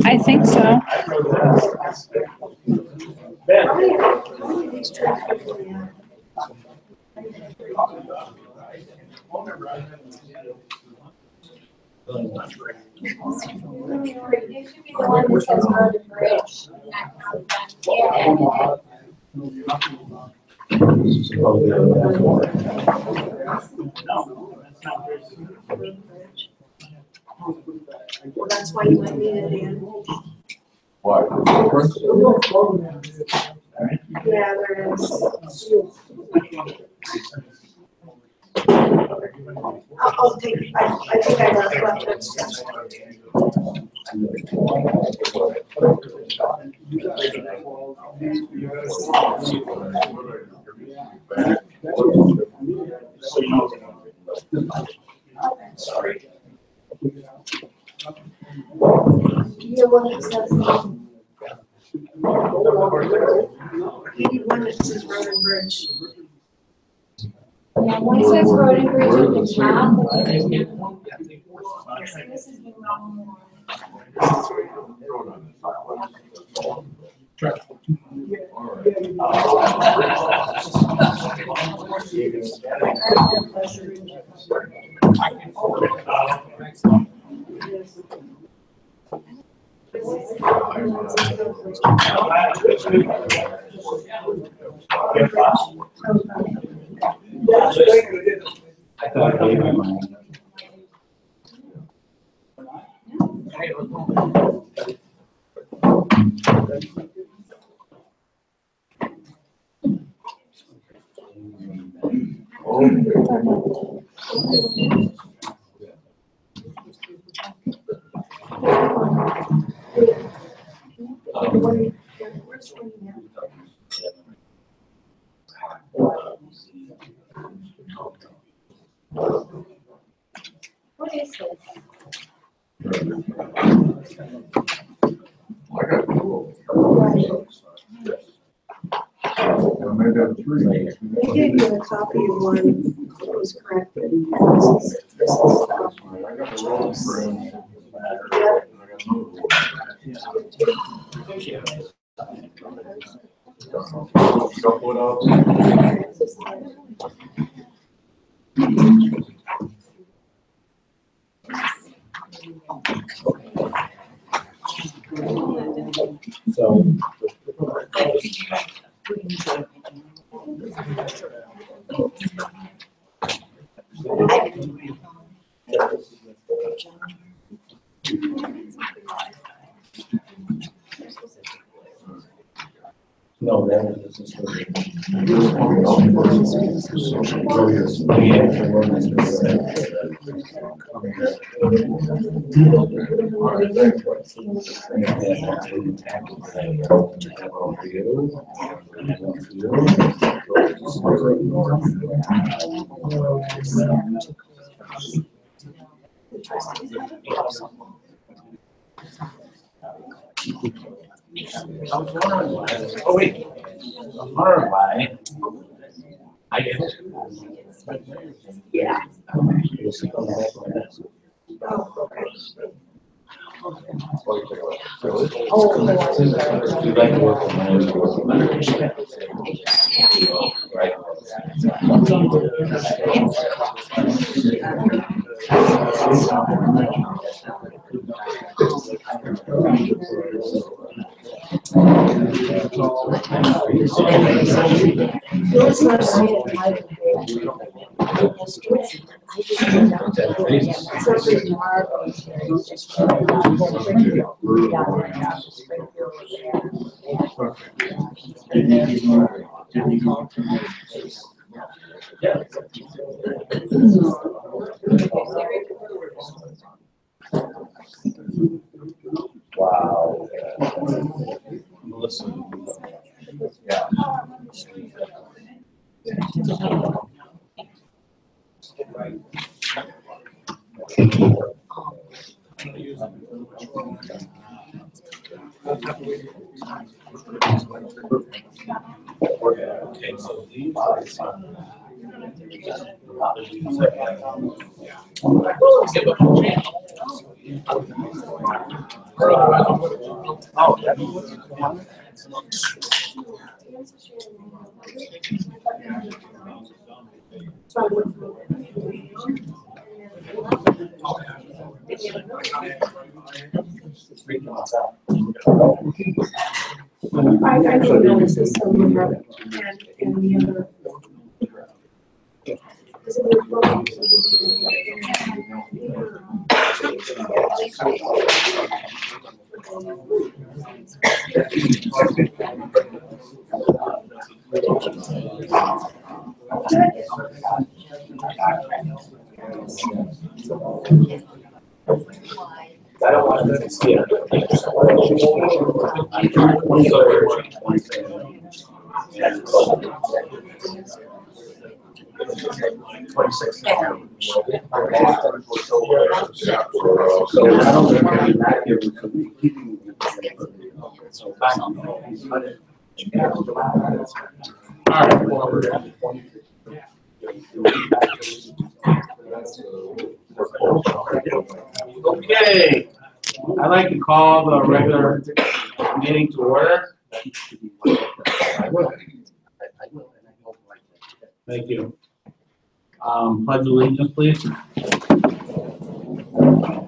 I think so. It should be the one that says road and bridge. Well, that's why you might need it in. Why? Yeah, there is. I'll take, I think I left it. Sorry. You want it says, you need one that says road and bridge. Yeah, one says road and bridge at the top. This is the wrong one. I thought I gave him mine. What is this? I got two. Maybe I'm three. They gave you a copy of one that was corrected. This is, I got the roll for him. What else? So. No, that was just. I was wondering why. Oh, wait. I was wondering why. I get it. yeah. You'll see on the back like that. Oh, okay. You like to work on mine, you work on mine. Right. Wow. Melissa. Okay, so these are I didn't know this was someone and the other. I don't want to see it. Okay, I'd like to call the regular meeting to order. Thank you. Pledge allegiance, please.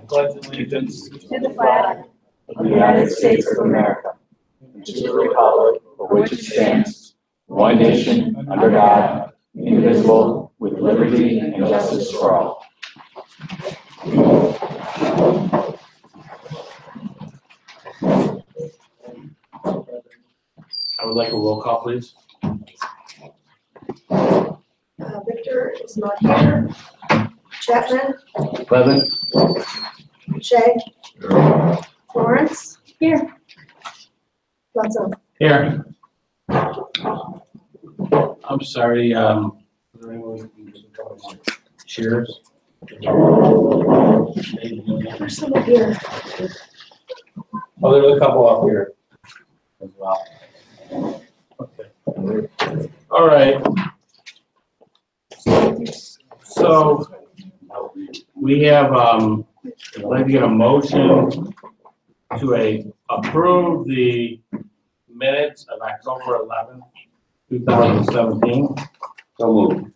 Pledge allegiance To the flag of the United States of America, and to the republic for which it stands, one nation, under God, indivisible, with liberty and justice for all. I would like a roll call, please. Victor is not here. Chapman, Present. Shay, Florence. Here. Watson. Here. I'm sorry, cheers. There's someone here. Oh, there's a couple up here as well. Okay. All right. So we have, I'd like to get a motion to approve the minutes of October 11th, 2017. So moved.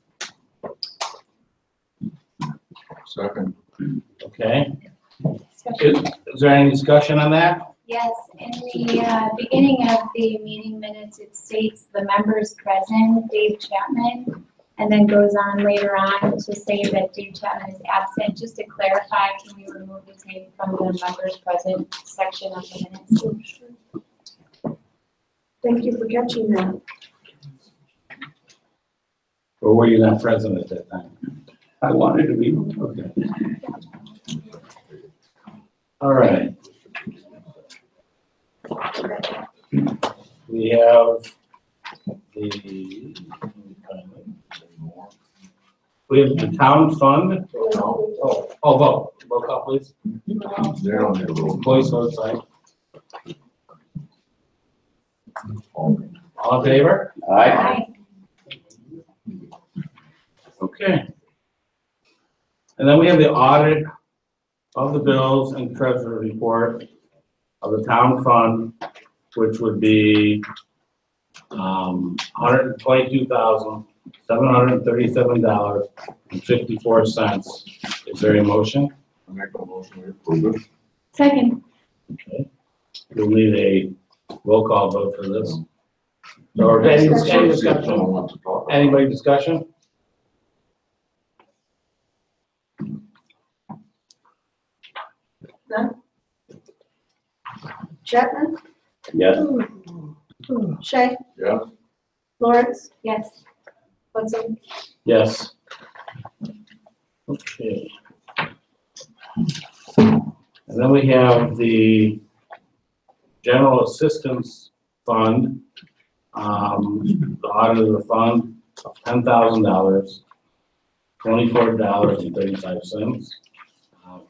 Second. Okay. Is there any discussion on that? Yes, in the beginning of the meeting minutes, it states the members present, Dave Chapman, and then goes on later on to say that Dave Chapman is absent. Just to clarify, can we remove his name from the members present section of the minutes? Thank you for catching that. Or were you not present at that time? I wanted to be. Okay. All right. We have the town fund. Oh, vote. Roll call, please. Voice vote, sorry. All in favor? Aye. Okay. And then we have the audit of the bills and treasurer report of the town fund, which would be $122,737.54. Is there a motion? I make a motion to approve it. Second. Okay. We'll need a roll call vote for this. Or any discussion? Anybody discussion? None? Chapman, Yes. Shay, Yeah. Florence, Yes. Watson. Yes. Okay. And then we have the general assistance fund, the audit of the fund, of $10,000, $24.35.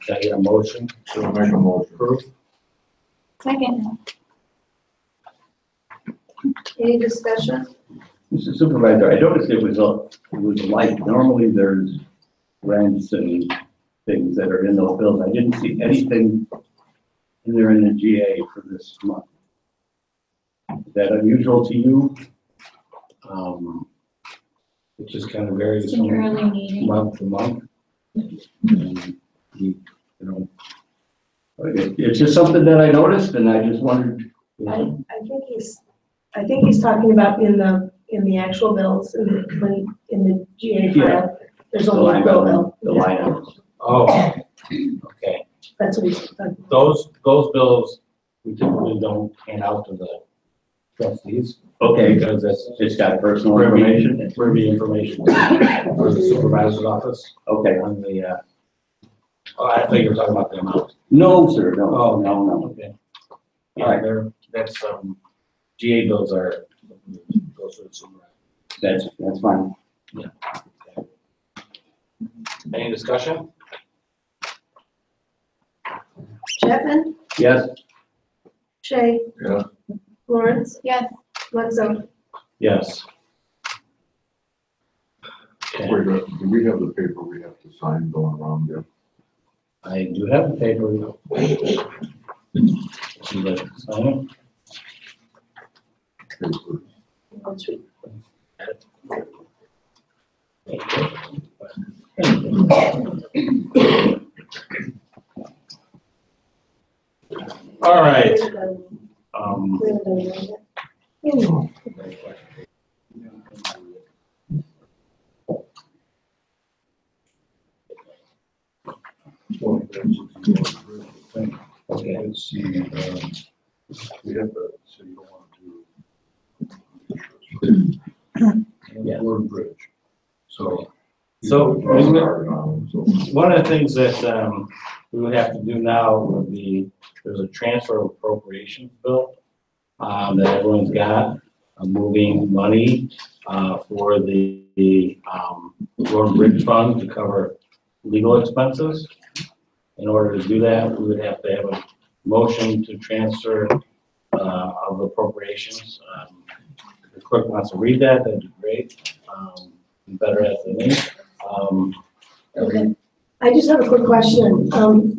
Can I get a motion So make a motion. approve? Second. Any discussion? Mr. Supervisor, I noticed it was light. Normally there's rents and things that are in those bills. I didn't see anything in there in the GA for this month. Is that unusual to you? It just kind of varies It's an from early meeting. month to month. And you know, It's just something that I noticed and I just wondered. I think he's talking about in the actual bills, in the GA file, there's The only a line bill. item, the line items. Oh, okay. That's what he's talking about. Those bills, we typically don't hand out to the trustees. Okay, Because that's it's got personal information. Privy information for the supervisor's office Okay. on the, oh, I thought you were talking about the amount. No, sir, no, Oh, no. Okay. All Yeah, right. that's, GA bills are, goes to the supervisor. That's fine. Any discussion? Chapman? Yes, Shay? Yeah. Lawrence? Yes. Lexo? Yes. Okay, Wait, do we have the paper we have to sign going around there? I do have the paper. Would you like to sign it? Paper. Let's read. All right. Okay. Let's see, we have to, so you don't want to do. Yeah. Word bridge. So. One of the things that we would have to do now would be, there's a transfer of appropriations bill that everyone's got, moving money for the road and bridge fund to cover legal expenses. In order to do that, we would have to have a motion to transfer of appropriations. If the clerk wants to read that, that'd be great. Better at than me. Okay. I just have a quick question. I'm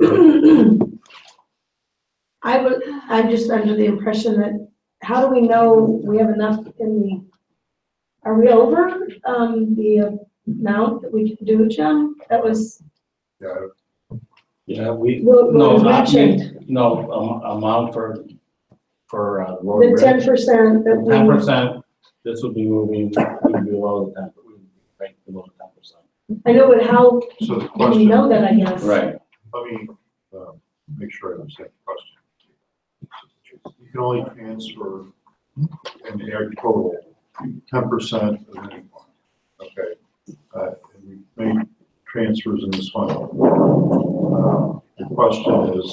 just under the impression that, how do we know we have enough in the, are we over the amount that we can do, Jim? That was, Yeah, we, what no, was not, mentioned, no, amount for road the and bridge. 10% that we. 10%, this would be moving, we'd be below the 10%, we would be right below the 10%. I know, but how So the do we question, know that, I guess? right. let me make sure I understand the question. You can only transfer in the air total 10% of any fund. Okay. And we make transfers in this fund. The question is,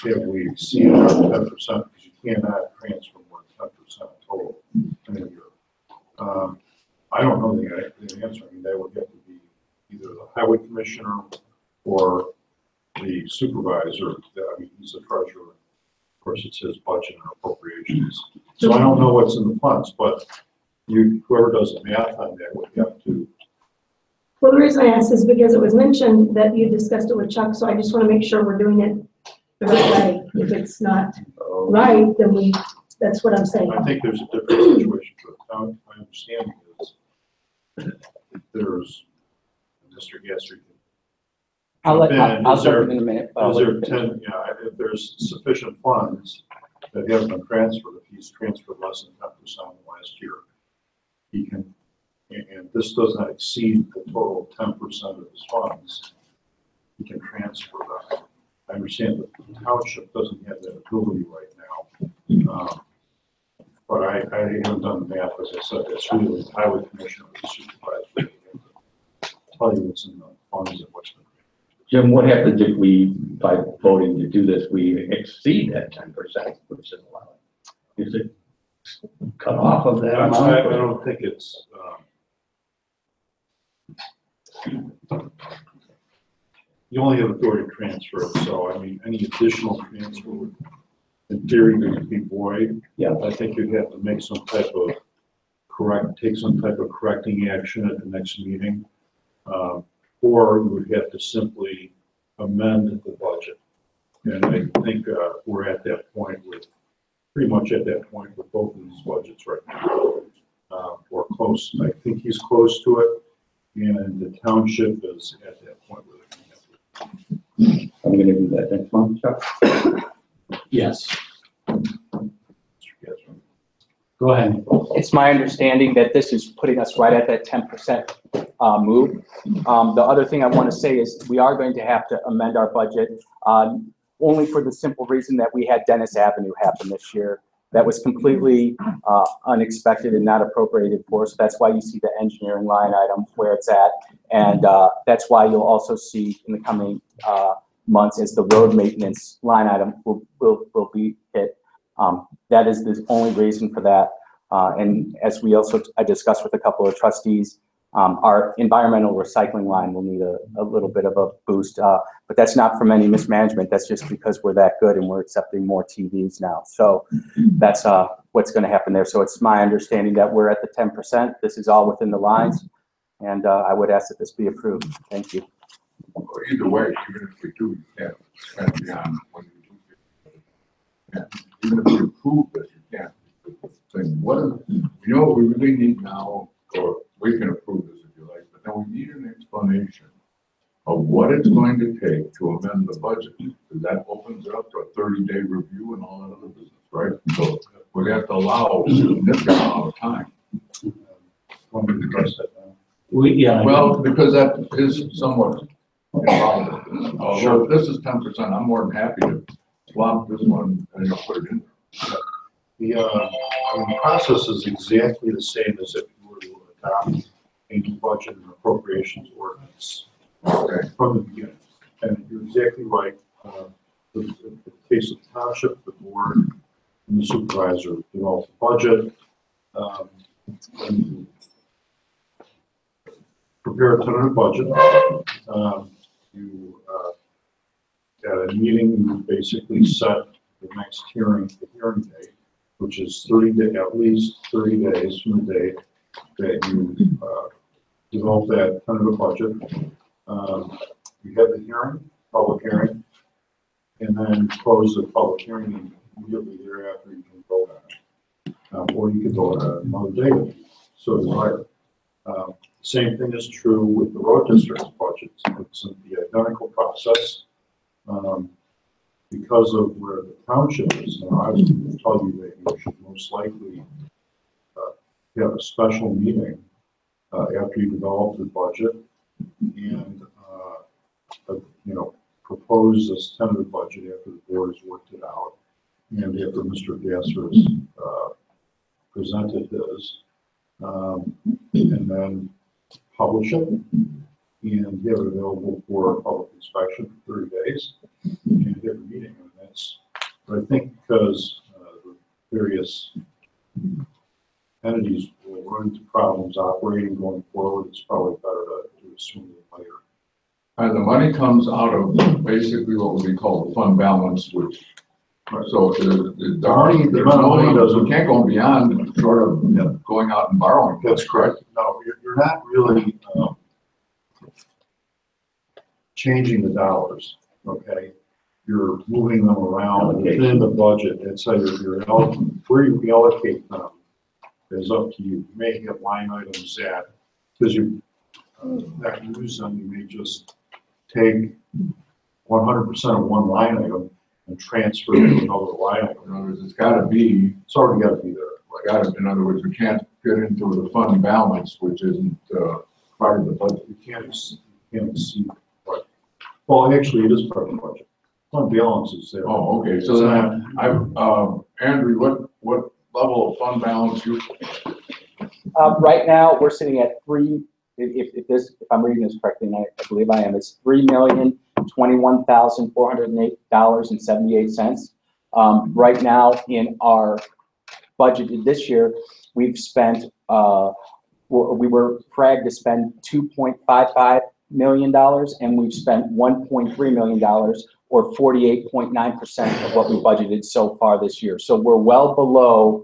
have we exceeded our 10%? Because you cannot transfer more than 10% total in a year. I don't know the answer. I mean, that would have to be either the highway commissioner or the supervisor. I mean, he's the treasurer. Of course, it's his budget and appropriations. So I don't know what's in the funds, but whoever does the math on that would have to. Well, the reason I asked is because it was mentioned that you discussed it with Chuck, so I just want to make sure we're doing it the right way. If it's not right, then that's what I'm saying. I think there's a different situation for the town. My understanding is if there's, Mr. Gasser. I'll Is jump there in a minute. Is there 10, if there's sufficient funds that haven't been transferred, if he's transferred less than 10% last year, he can, and this does not exceed the total 10% of his funds, he can transfer that. I understand that the township doesn't have that ability right now. But I haven't done the math, as I said, it's really the highway commissioner or the supervisor. Tell you what's in the funds and what's been. Jim, what happens if we, by voting to do this, we exceed that 10%, which is allowed? Is it cut off of that I amount? don't think it's, You only have authority to transfer it, so I mean, any additional transfer would, in theory, would be void. Yeah. I think you'd have to make some type of take some type of correcting action at the next meeting. Or you would have to simply amend the budget. And I think we're at that point pretty much at that point with both of these budgets right now. We're close. I think he's close to it, and the township is at that point where they're going to have to. I'm gonna do that next month, Chuck. Yes. Go ahead. It's my understanding that this is putting us right at that 10% move. The other thing I want to say is we are going to have to amend our budget only for the simple reason that we had Dennis Avenue happen this year. That was completely unexpected and not appropriated for us. That's why you see the engineering line item where it's at. And that's why you'll also see in the coming months as the road maintenance line item will be hit. That is the only reason for that. And as I discussed with a couple of trustees, our environmental recycling line will need a little bit of a boost, but that's not from any mismanagement. That's just because we're that good and we're accepting more TVs now. So that's what's going to happen there. So it's my understanding that we're at the 10%. This is all within the lines, and I would ask that this be approved. Thank you. Well, either way, even if we do, you can't spend beyond when you do. Even if you approve it, you can't. Think, what is, you know what we really need now, or we can approve this if you like, but then we need an explanation of what it's going to take to amend the budget. Because that opens it up to a 30-day review and all that other business, right? So we have to allow a significant amount of time. Want me to address that now? Well, because that is somewhat involved. Although if this is 10%, I'm more than happy to swap this one and put it in. The process is exactly the same as if you were to adopt a new budget and appropriations ordinance from the beginning. And you're exactly right. In the case of the township, the board and the supervisor develop the budget, and prepare a tentative budget. You at a meeting, you basically set the next hearing date, which is at least 30 days from the date that you develop that tentative budget. You have the hearing, public hearing, and then close the public hearing, and immediately thereafter you can vote on it. Or you can vote on it another day, so desire. Same thing is true with the road district's budgets. It's the identical process. Because of where the township is now, I would tell you that you should most likely have a special meeting after you develop the budget and propose this tentative budget after the board has worked it out and after Mr. Gasser has presented his, and then publish it and have it available for public inspection for 30 days and have a meeting. And but I think because the various entities will run into problems operating going forward, it's probably better to do it sooner than later. And the money comes out of basically what would be called the fund balance, which, so the money doesn't, we can't go beyond short of going out and borrowing. That's correct. No, you're not really changing the dollars, okay? You're moving them around within the budget. That's how where you allocate them is up to you. You may have line items that, because you not use them, you may just take 100% of one line item and transfer it to another line item. In other words, it's got to be. It's already got to be there. In other words, we can't get into the fund balance, which isn't part of the budget. You can't exceed. Well, actually, it is part of the budget. Fund balance is there. Oh, okay. So then, Andrew, what level of fund balance you? Right now, we're sitting at if I'm reading this correctly, and I believe I am, it's $3,021,408.78. Right now, in our budget this year, we've spent, we were fragged to spend $2.55 million, and we've spent $1.3 million, or 48.9% of what we budgeted so far this year. So we're well below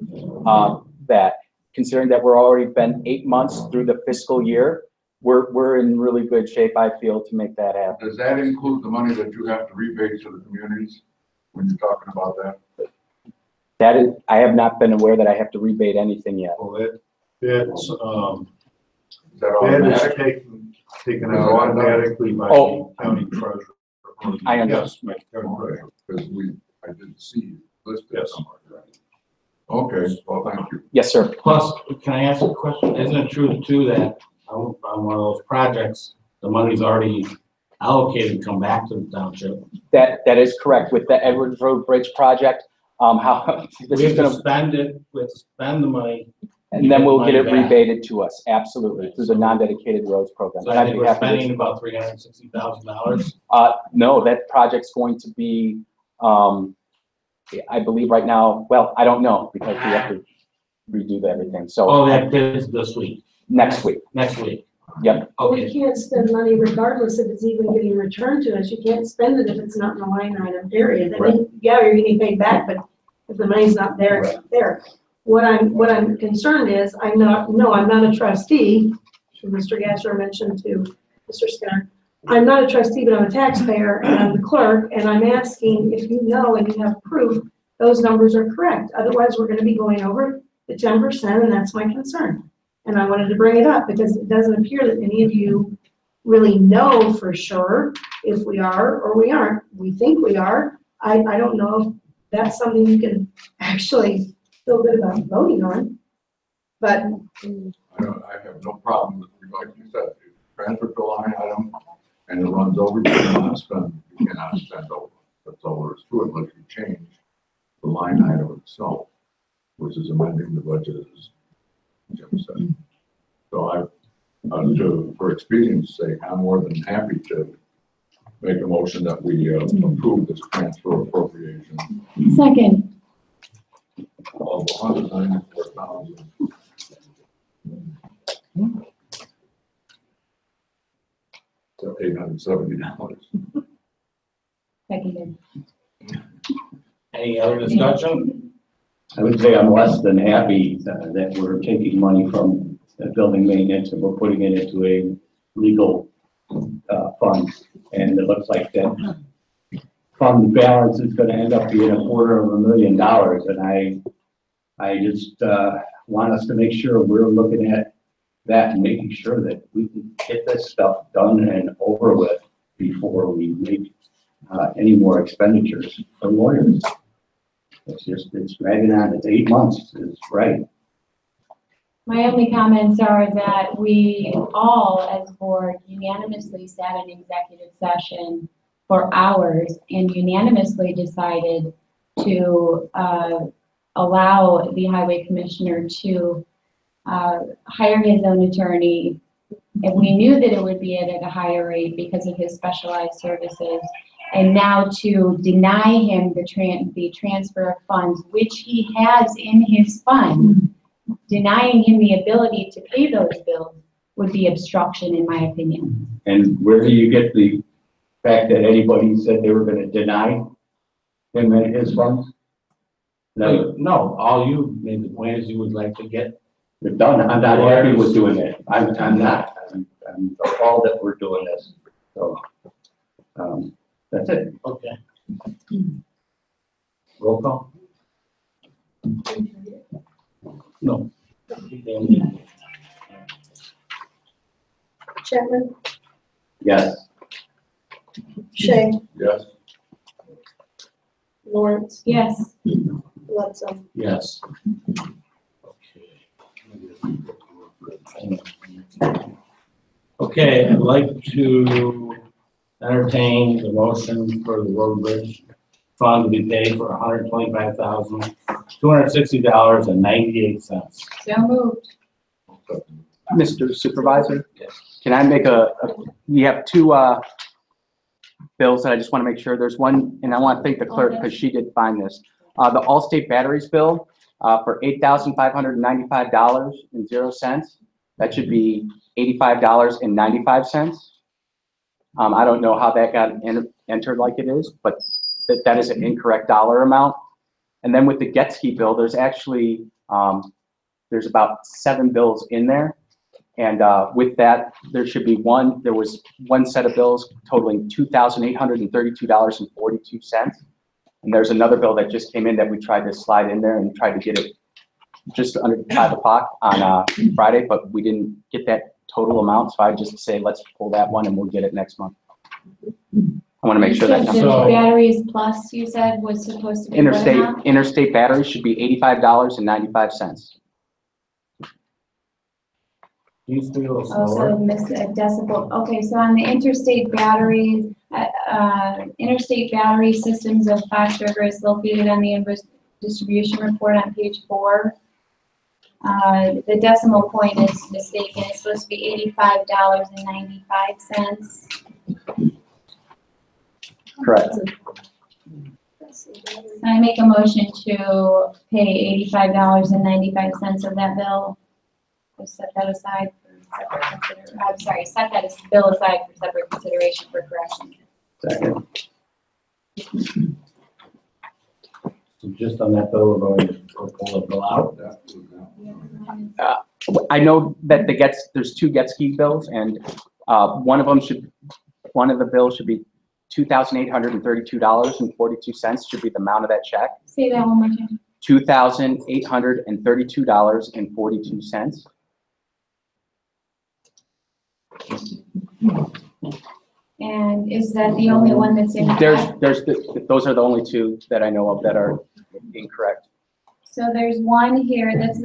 that. Considering that we're already been 8 months through the fiscal year, we're in really good shape, I feel, to make that happen. Does that include the money that you have to rebate to the communities when you're talking about that? That is, I have not been aware that I have to rebate anything yet. Well, that's, Is that that automatic? is taken out automatically by Oh. the county treasurer. I understand. Yes, by the county treasurer. Because I didn't see you listed Yes. somewhere. Okay, well, thank you. Yes, sir. Plus, can I ask a question? Isn't it true too that on one of those projects, the money's already allocated to come back to the township? That is correct. With the Edwards Road Bridge project, how, this We is have to gonna, spend it, we have to spend the money. and then we'll get it Money back. rebated to us, absolutely, through the non-dedicated roads program. So And I I'd think be we're happy to- spending about $360,000. No, that project's going to be, I believe right now, well, I don't know, because we have to redo everything, so Oh, that is this week, next week, next week. yep. We Okay, can't spend money regardless if it's even getting returned to us. You can't spend it if it's not in the line item, period. I mean, yeah, you're getting paid back, but if the money's not there, it's not there. What I'm concerned is, I'm not a trustee, Mr. Gasser mentioned to Mr. Skinner. I'm not a trustee, but I'm a taxpayer, and I'm the clerk, and I'm asking if you know and you have proof those numbers are correct. Otherwise, we're gonna be going over the 10%, and that's my concern. And I wanted to bring it up because it doesn't appear that any of you really know for sure if we are or we aren't. We think we are. I don't know if that's something you can actually feel good about voting on. But I have no problem with, like you said, if you transfer to a line item and it runs over, you cannot spend over. That's all there is to it, unless you change the line item itself, which is amending the budget, as Jim said. So for expedience's sake, I'm more than happy to make a motion that we approve this transfer appropriation Second. of $194,000. So $870. Seconded. any other discussion? I would say I'm less than happy that we're taking money from the building maintenance and we're putting it into a legal fund. And it looks like that fund balance is gonna end up being $250,000. And I just want us to make sure we're looking at that and making sure that we can get this stuff done and over with before we make any more expenditures for lawyers. It's dragging on. It's 8 months, it's right. My only comments are that we all, as board, unanimously sat in executive session for hours and unanimously decided to allow the highway commissioner to hire his own attorney. And we knew that it would be at a higher rate because of his specialized services. And now to deny him the transfer of funds, which he has in his fund, denying him the ability to pay those bills would be obstruction, in my opinion. And where do you get the fact that anybody said they were gonna deny him and his funds? No, No, all you made the point is you would like to get, they're done. I'm not happy with doing it. I'm not. I'm appalled that we're doing this. So, that's it. okay. Roll call? No. Chapman, Yes. Shay, Yes? Lawrence, Yes. Bledsoe. Yes. Okay, I'd like to entertain the motion for the road bridge fund to be paid for $125,260.98. So moved. Mr. Supervisor? Yes. Can I make we have two bills that I just want to make sure. There's one, and I want to thank the clerk because she did find this. The Allstate Batteries bill for $8,595.00. That should be $85.95. I don't know how that got entered like it is, but that is an incorrect dollar amount. And then with the Getski bill, there's actually, there's about 7 bills in there. And with that, there was one set of bills totaling $2,832.42. And there's another bill that just came in that we tried to slide in there and tried to get it just under 5 o'clock on Friday, but we didn't get that total amount. So I just say, let's pull that one and we'll get it next month. I want to make sure that You said number. the batteries plus, you said, was supposed to be what amount? Interstate batteries should be $85.95. Used to be a little Oh, slower. so missed a decibel. Okay, so on the interstate batteries, interstate battery systems of Fox River is located on the invoice distribution report on page 4. The decimal point is mistaken. It's supposed to be $85.95. Correct. I make a motion to pay $85.95 of that bill. We'll set that aside for separate set that bill aside for separate consideration for correction. Second. So just on that bill, we're going to pull the bill out. I know that there's 2 Getski bills, and one of the bills should be $2,832.42 should be the amount of that check. Say that one more time. $2,832.42. And is that the only one that's in? Those are the only 2 that I know of that are incorrect. So there's one here, as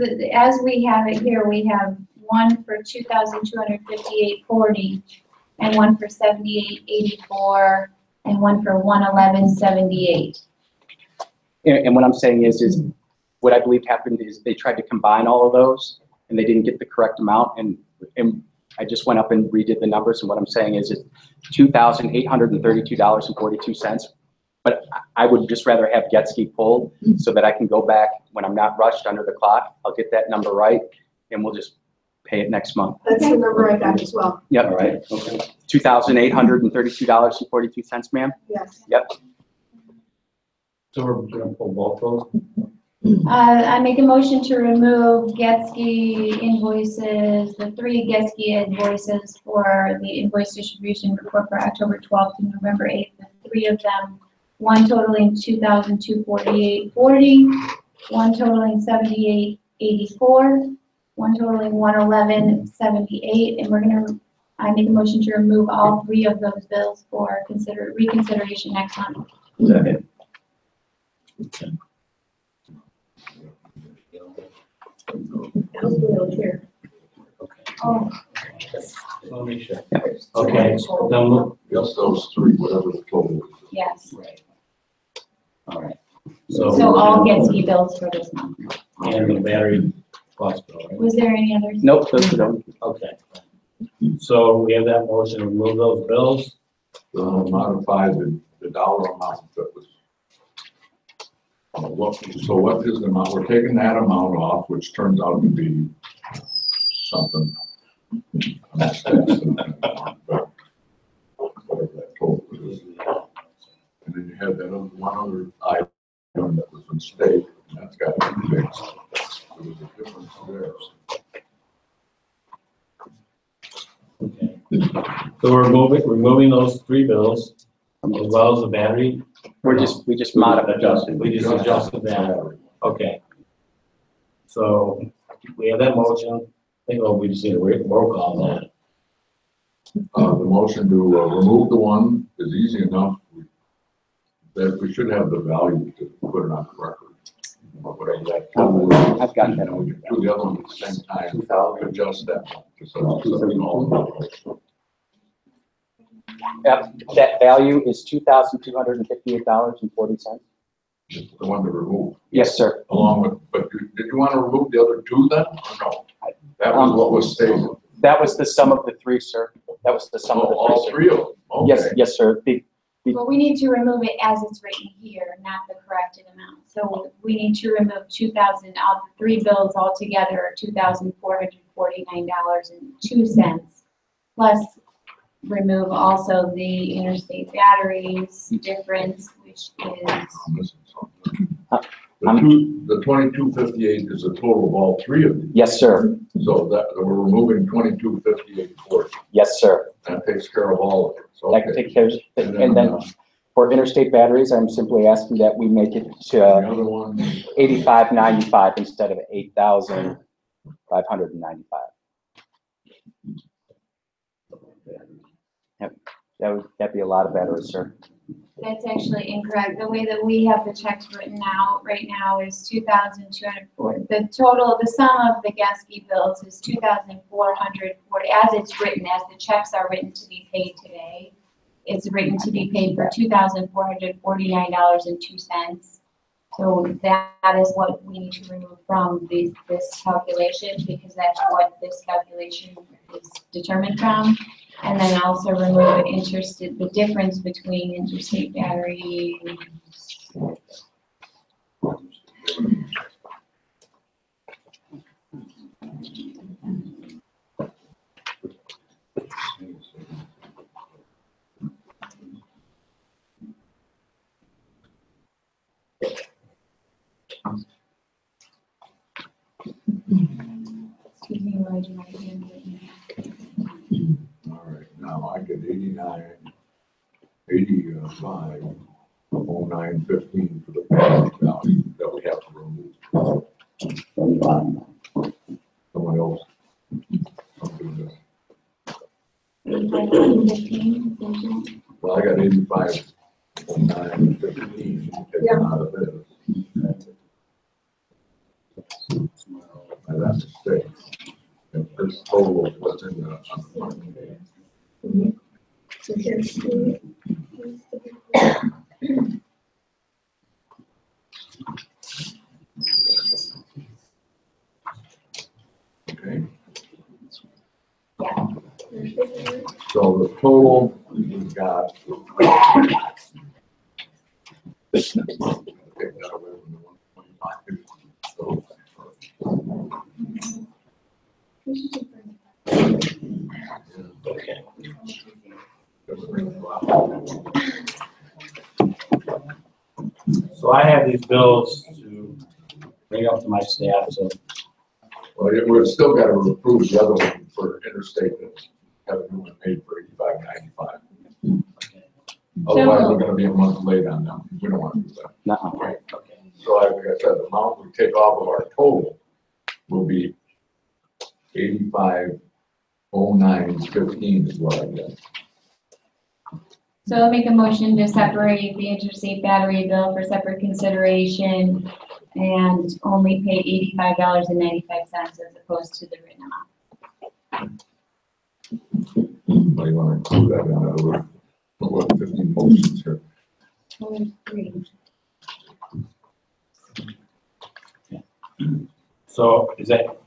we have it here, we have one for $2,258.40, and one for $78.84, and one for $111.78. And what I'm saying is what I believe happened is they tried to combine all of those, and they didn't get the correct amount, and I just went up and redid the numbers, and what I'm saying is it's $2,832.42. But I would just rather have Getski pulled so that I can go back when I'm not rushed under the clock. I'll get that number right, and we'll just pay it next month. That's the number I got as well. Yep. All right, okay. $2,832.42, ma'am? Yes. Yep. So we're gonna pull both those. I make a motion to remove Getski invoices, the 3 Getski invoices for the invoice distribution report for October 12th to November 8th, and 3 of them, one totaling $2,248.40, one totaling $78.84, one totaling $111.78, and I make a motion to remove all 3 of those bills for reconsideration next month. Second. Here. Oh, Let me check. Okay, then Just those 3, whatever the total is. yes. All right. So all Getski bills for this month. And the battery plus bill, right? Was there any others? Nope, those are done. Okay. So we have that motion to remove those bills. Modify the dollar amount that was. So what is the amount? We're taking that amount off, which turns out to be something. But whatever that total is. And then you have that one other item that was in state, and that's got to be fixed. There was a difference there. Okay. So we're removing those 3 bills as well as the battery. We just modified. We just adjusted that. Okay. So we have that motion. I think we just need a roll call on that. The motion to remove the one is easy enough. That we should have the value to put it on the record. Or whatever that total is. I've got that. And we can do the other one at the same time, adjust that one. So it's all numbers. Yep, that value is $2,258.40. Just the one to remove. Yes, sir. Along with, but did you want to remove the other 2 then, or no? That was what was stated. That was the sum of the 3, sir. That was the sum of the 3. All sir. 3 of them? Yes, Okay. yes, sir. Well, we need to remove it as it's written here, not the corrected amount. So we need to remove 2,000, all the 3 bills altogether are $2,449.02, plus remove also the interstate batteries difference, which is, I'm missing something. The 2258 is a total of all three of these. Yes, sir. So that, we're removing 2258 for it. Yes, sir. That takes care of all of it. That can take care of, and then for interstate batteries, I'm simply asking that we make it The to other one, 8595 instead of 8,595. That'd be a lot of batteries, sir. that's actually incorrect. The way that we have the checks written out right now is 2,240. The total, the sum of the gas fee bills is 2,440, as it's written, as the checks are written to be paid today. It's written to be paid for $2,449.02. So that is what we need to remove from this calculation, because that's what this calculation is determined from. And then also remove the difference between interstate battery. Excuse me, while I do my handwritten. all right, now I get 85, 0915 for the battery value that we have to remove. Someone else. I'm doing this. 85,115, Well, I got 85, 0915 taken out of this. And that's a mistake. And this total is what's in the. So here's the- Okay, Yeah. so the total we've got. Take that away from the 125. So I have these bills to bring up to my staff, so Well, we've still got to approve the other one for interstate that's having a new one paid for 85.95. Otherwise, we're gonna be a month late on them. We don't want to do that. Nuh-uh. Right, okay. So like I said, the amount we take off of our total will be 850915 is what I get. So I'll make a motion to separate the interstate battery bill for separate consideration and only pay $85.95 as opposed to the written amount. But you want to include that in other, what, 15 motions here? so is that,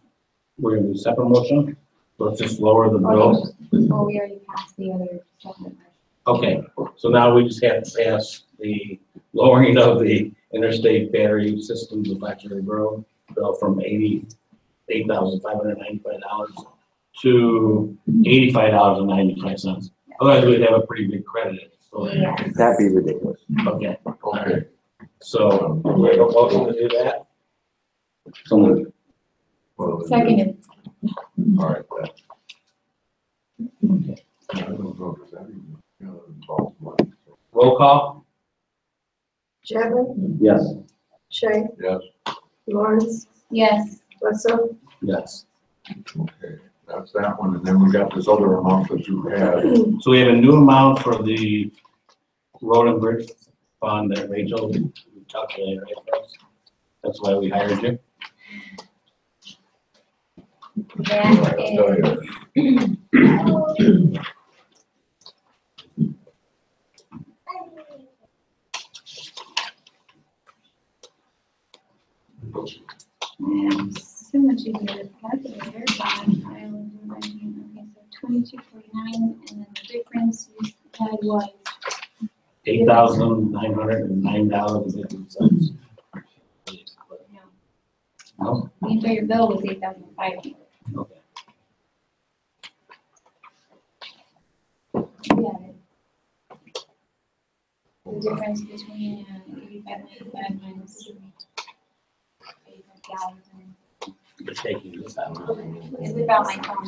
we're gonna do a separate motion? Let's just lower the bill. Oh, we already passed the other separate. Okay, so now we just have to pass the lowering of the interstate battery systems of Blacksburg Road bill from $88,595 to $85.95. Otherwise, we'd have a pretty big credit. So, Yes. That'd be ridiculous. okay, Okay. so we have a motion to do that? So Well, Seconded. all right. I don't know, does that even, involve money? Roll call? Chadwick, yes. Shay, Yes, Lawrence, Yes. Wetzel, Yes. okay, that's that one, and then we got this other amount that you had. So we have a new amount for the road and bridge fund that Rachel calculated, right, for us? That's why we hired you. That I'll tell is, you. so much easier to calculate, but I will do my hand. Okay, so 2249, and then the difference you had was, $8,909.50. No? the entire bill was 8,500. Okay. The difference between 85.95 minus 85,000 You're taking this out. is without my phone.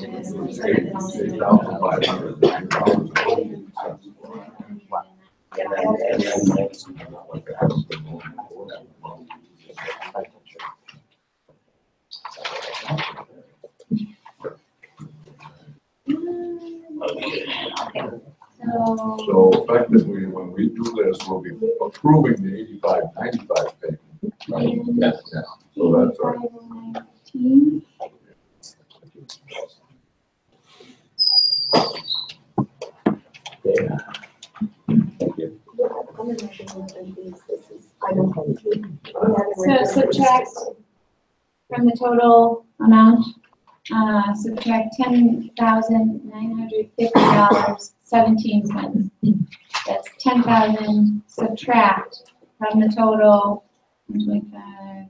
So, So effectively, when we do this, we'll be approving the 85-95 payment. Right? Yes. Yeah. So that's our. 85,019. Yeah. Thank you. So subtract from the total amount, subtract $10,950.17. That's 10,000 subtract from the total, 25,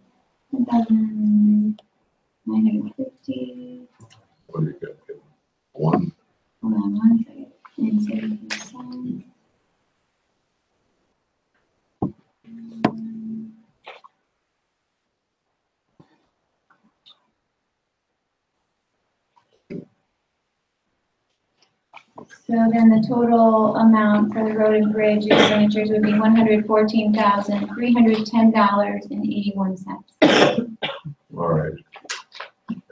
10,950. What do you get? One. Hold on one second. 977. So then the total amount for the road and bridge expenditures would be $114,310.81. All right.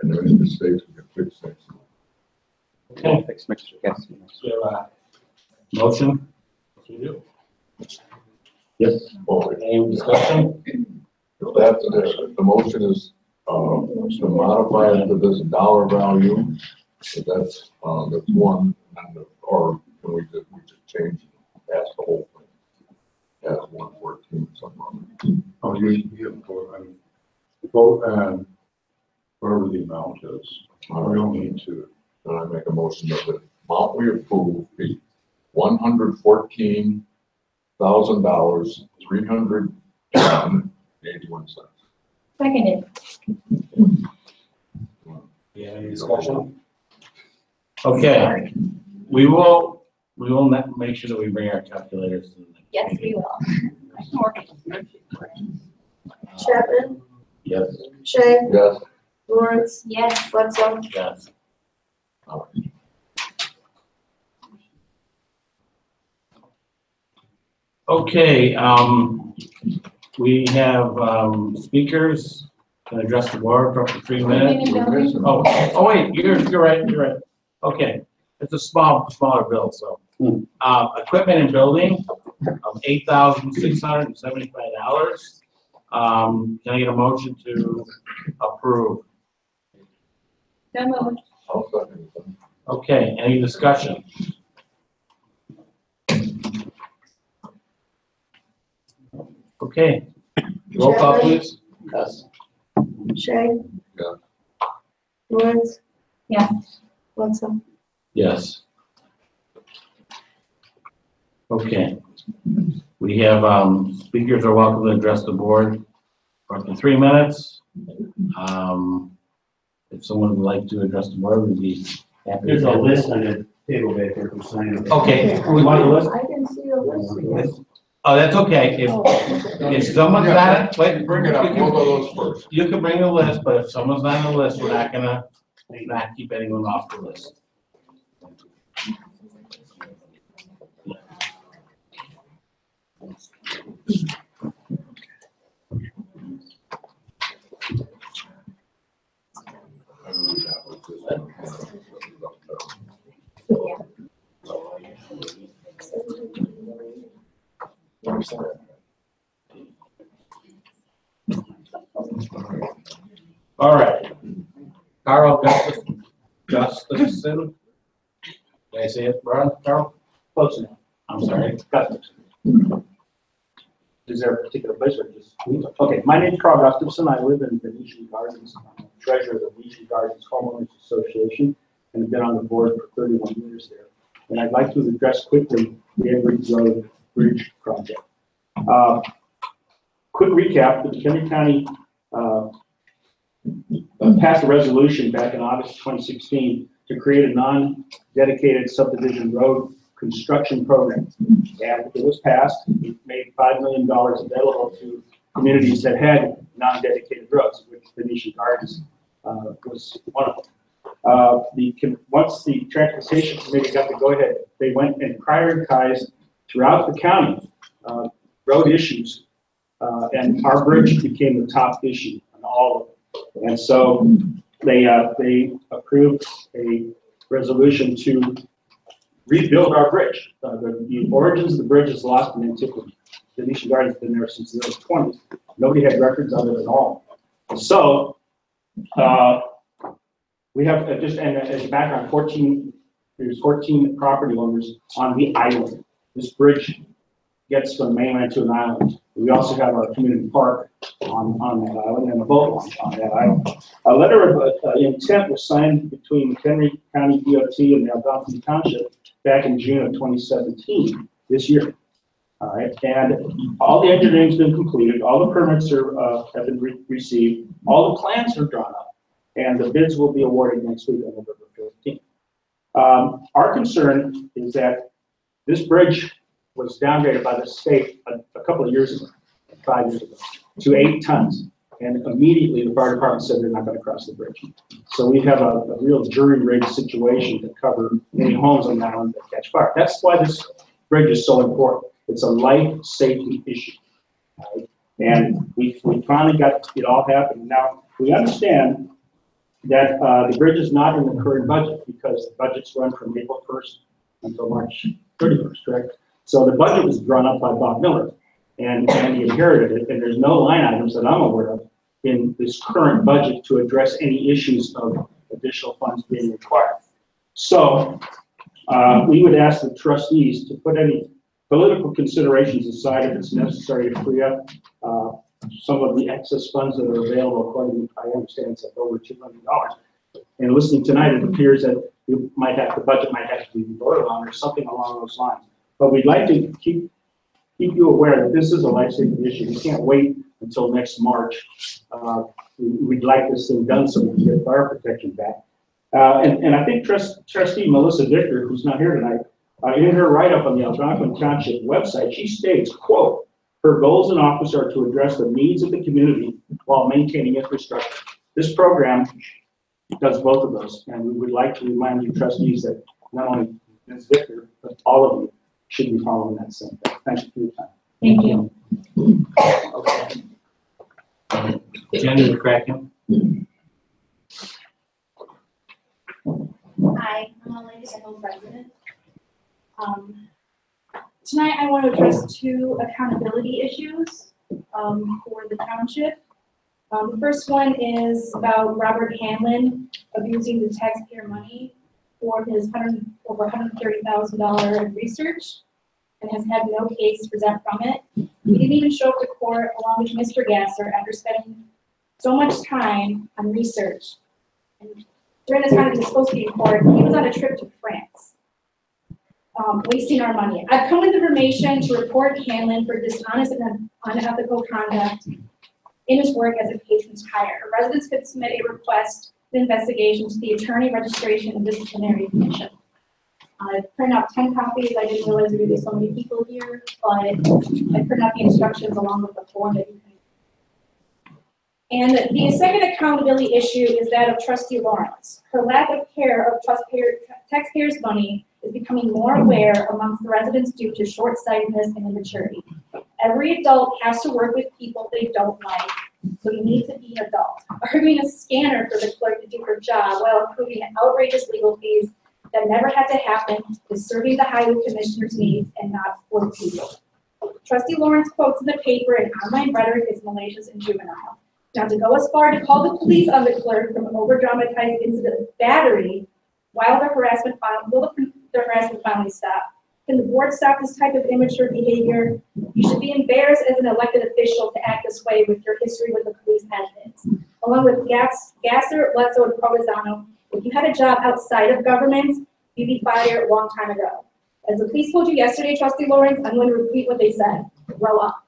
And there any mistakes, we can fix things. Okay, Fix mixture, yes. so, motion? Yes. Well, Any discussion? that, the motion is, to modify it to this dollar value. So that's one, and or can we just change, past the whole thing? As 114, something. Oh, you vote, whatever the amount is. We don't need to. Then I make a motion that the amount we approve be $114,000, 381 cents. Seconded. Yeah, any discussion? Okay, we will make sure that we bring our calculators to the next. Yes, we will. Chapman, Yes. Shay, Yes. Lawrence, Yes. Bledsoe. Yes. All right. Okay, we have, speakers can address the board for up to 3 minutes. Oh, wait, you're right. Okay, it's a smaller bill, so. Equipment and building of $8,675. Can I get a motion to approve? So moved. I'll second it. Okay, any discussion? Okay, roll call please. Yes. Shay. Yeah. Lawrence. Yes. Bledsoe. Yes. Okay. We have, speakers are welcome to address the board for up to 3 minutes. If someone would like to address the board, we'd be happy. There's a list on the table back there for signing. Okay, we want the list? I didn't see a list. Oh, that's okay. If someone's not, wait, Bring it up, we'll go those first. you can bring the list, but if someone's not on the list, we're not gonna not keep anyone off the list. All right. Carl Gustafson. Did I say it wrong, Carl? Close enough. I'm sorry. Is there a particular place or just? Okay, my name's Carl Gustafson. I live in Venetian Gardens. I'm treasurer of the Venetian Gardens Homeowners Association and have been on the board for 31 years there. And I'd like to address quickly the Edwards Road Bridge project. Quick recap, the McHenry County passed a resolution back in August 2016 to create a non-dedicated subdivision road construction program. And it was passed. It made $5 million available to communities that had non-dedicated roads, which Venetian Gardens was one of them. Once the transportation committee got the go-ahead, they went and prioritized throughout the county road issues, and our bridge became the top issue on all of them. And so they approved a resolution to rebuild our bridge. The origins of the bridge is lost in antiquity. Venetian Gardens has been there since the early 20s. Nobody had records of it at all. So we have just, and as a background, there's 14 property owners on the island. This bridge gets from mainland to an island. We also have our community park on that island and a boat launch on that island. A letter of intent was signed between McHenry County DOT and the Algonquin Township back in June of 2017, this year. All right, and all the engineering's been completed, all the permits have been received, all the plans are drawn up, and the bids will be awarded next week on November 15th. Our concern is that this bridge was downgraded by the state a couple of years ago, 5 years ago, to 8 tons. And immediately the fire department said they're not going to cross the bridge. So we have a real jury-rigged situation to cover any homes on the island that catch fire. That's why this bridge is so important. It's a life safety issue. Right? And we finally got it all happening. Now, we understand that the bridge is not in the current budget because the budgets run from April 1st until March 31st, correct? So the budget was drawn up by Bob Miller, and he inherited it, and there's no line items that I'm aware of in this current budget to address any issues of additional funds being required. So we would ask the trustees to put any political considerations aside if it's necessary to free up some of the excess funds that are available, according to, I understand it's over $2 million. And listening tonight, it appears that the budget might have to be voted on or something along those lines. But we'd like to keep you aware that this is a life-saving issue. We can't wait until next March. We'd like this thing done so we can get fire protection back. And I think Trustee Melissa Victor, who's not here tonight, in her write-up on the Algonquin Township website, she states, quote, her goals in office are to address the needs of the community while maintaining infrastructure. This program does both of those, and we would like to remind you trustees that not only Ms. Victor, but all of you should be following that same thing. Thank you for your time. Thank you. Okay. Agenda Kraken. Hi, I'm a lady home president. Tonight I want to address 2 accountability issues for the township. The first one is about Robert Hanlon abusing the taxpayer money for his over $130,000 research and has had no case to present from it. He didn't even show up to court along with Mr. Gasser after spending so much time on research. And during the time he was supposed to be in court, he was on a trip to France, wasting our money. I've come with information to report Hanlon for dishonest and unethical conduct in his work as a patron's hire. Residents could submit a request for investigation to the Attorney Registration and Disciplinary Commission. I printed out 10 copies. I didn't realize there would be so many people here, but I printed out the instructions along with the form that you can. And the second accountability issue is that of Trustee Lawrence. Her lack of care of taxpayers' money is becoming more aware amongst the residents due to short-sightedness and immaturity. Every adult has to work with people they don't like, so you need to be an adult. Arguing a scanner for the clerk to do her job while approving outrageous legal fees that never had to happen is serving the highway commissioner's needs and not for the people. Trustee Lawrence quotes in the paper and online rhetoric is malicious and juvenile. Now, to go as far to call the police on the clerk from an over-dramatized incident of battery while the harassment finally stopped. Can the board stop this type of immature behavior? You should be embarrassed as an elected official to act this way with your history with the police as is. Along with Gasser, Bledsoe, and Provenzano, if you had a job outside of government, you'd be fired a long time ago. As the police told you yesterday, Trustee Lawrence, I'm going to repeat what they said. Grow up.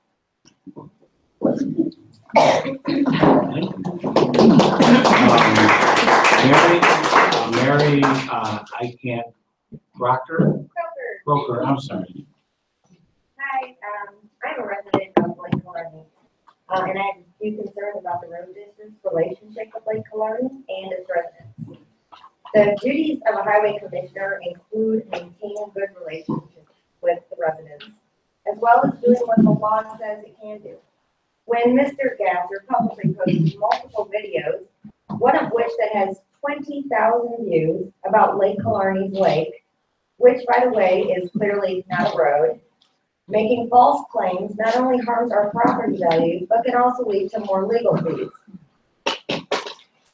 Mary, I can't. Proctor. Broker, I'm sorry. Hi, I'm a resident of Lake Killarney, and I have a few concerns about the road district's relationship with Lake Killarney and its residents. The duties of a highway commissioner include maintaining good relationships with the residents, as well as doing what the law says it can do. When Mr. Gasser publicly posted multiple videos, one of which that has 20,000 views about Lake Killarney's lake, which, by the way, is clearly not a road, making false claims not only harms our property values, but can also lead to more legal fees.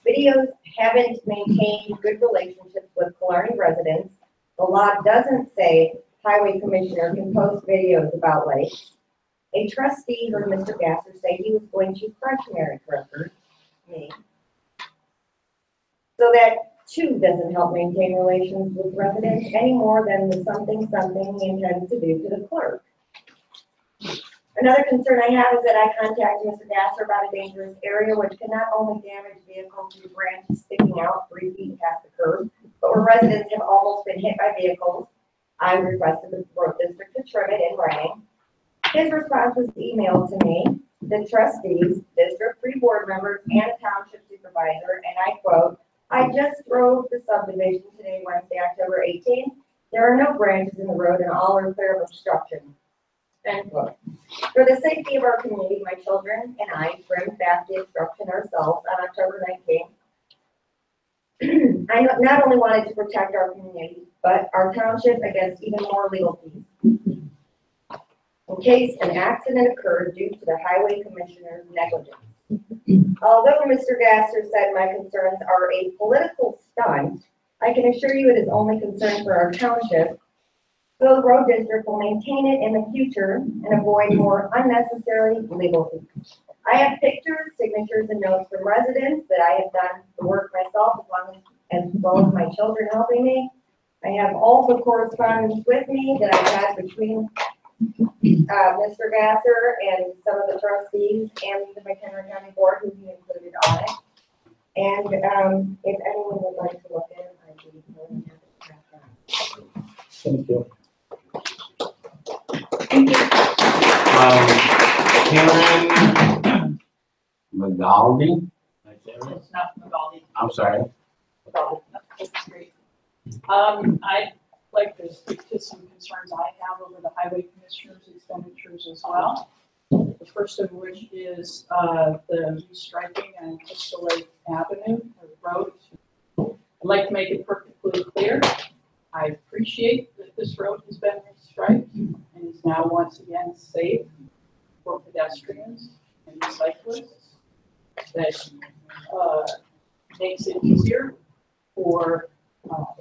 Videos haven't maintained good relationships with Killarney residents. The law doesn't say highway commissioner can post videos about lakes. A trustee heard Mr. Gasser say he was going to crush Mary Crooker, me. So that too doesn't help maintain relations with residents any more than the something he intends to do to the clerk. Another concern I have is that I contacted Mr. Gasser about a dangerous area which can not only damage vehicles through branches sticking out 3 feet past the curb, but where residents have almost been hit by vehicles. I requested the road district to trim it in writing. His response was emailed to me, the trustees, District 3 board members, and a township supervisor, and I quote, "I just drove the subdivision today, Wednesday, October 18th. There are no branches in the road and all are clear of obstruction." End quote. For the safety of our community, my children and I trimmed back the obstruction ourselves on October 19th. I not only wanted to protect our community, but our township against even more legal fees, in case an accident occurred due to the highway commissioner's negligence. Although Mr. Gasser said my concerns are a political stunt, I can assure you it is only concern for our township, so the road district will maintain it in the future and avoid more unnecessary legal fees. I have pictures, signatures, and notes from residents that I have done the work myself as well as my children helping me. I have all the correspondence with me that I've had between Mr. Gasser and some of the trustees and the McHenry County Board, who he included on it. And if anyone would like to look at it, I'd be more than happy to pass that. Thank you. Karen McGaldy? It's not Magaldi. I'm sorry. That's great. I'd like to speak to some concerns I have over the highway commissioner's expenditures as well. The first of which is the restriping on Crystal Lake Avenue, or road. I'd like to make it perfectly clear. I appreciate that this road has been restriped and is now once again safe for pedestrians and cyclists. That makes it easier for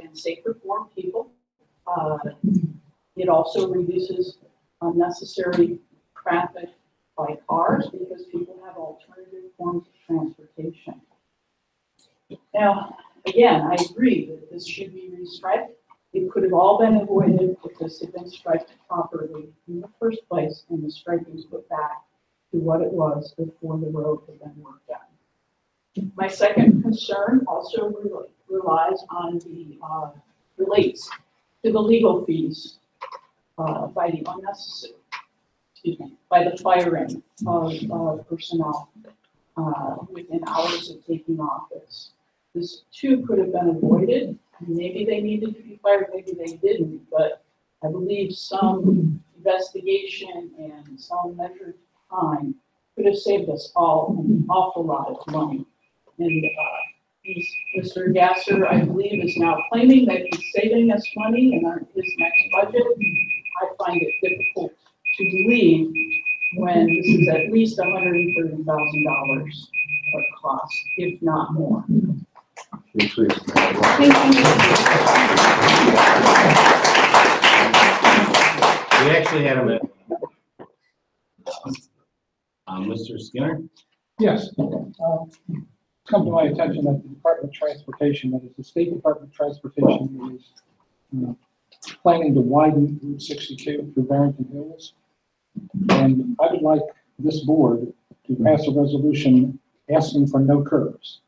and safer for people. It also reduces unnecessary traffic by cars because people have alternative forms of transportation. Now, again, I agree that this should be restriped. It could have all been avoided if this had been striped properly in the first place and the striping was put back to what it was before the road had been worked on. My second concern also relies on the relates to the legal fees by the unnecessary, by the firing of personnel within hours of taking office. This too could have been avoided. Maybe they needed to be fired, maybe they didn't, but I believe some investigation and some measured time could have saved us all an awful lot of money. And Mr. Gasser, I believe, is now claiming that he's saving us money in his next budget. I find it difficult to believe when this is at least $130,000 of cost, if not more. Thank you. We actually had him at Mr. Skinner. Yes. It's come to my attention that the Department of Transportation, that is the State Department of Transportation, is planning to widen Route 62 through Barrington Hills. And I would like this board to pass a resolution asking for no curbs.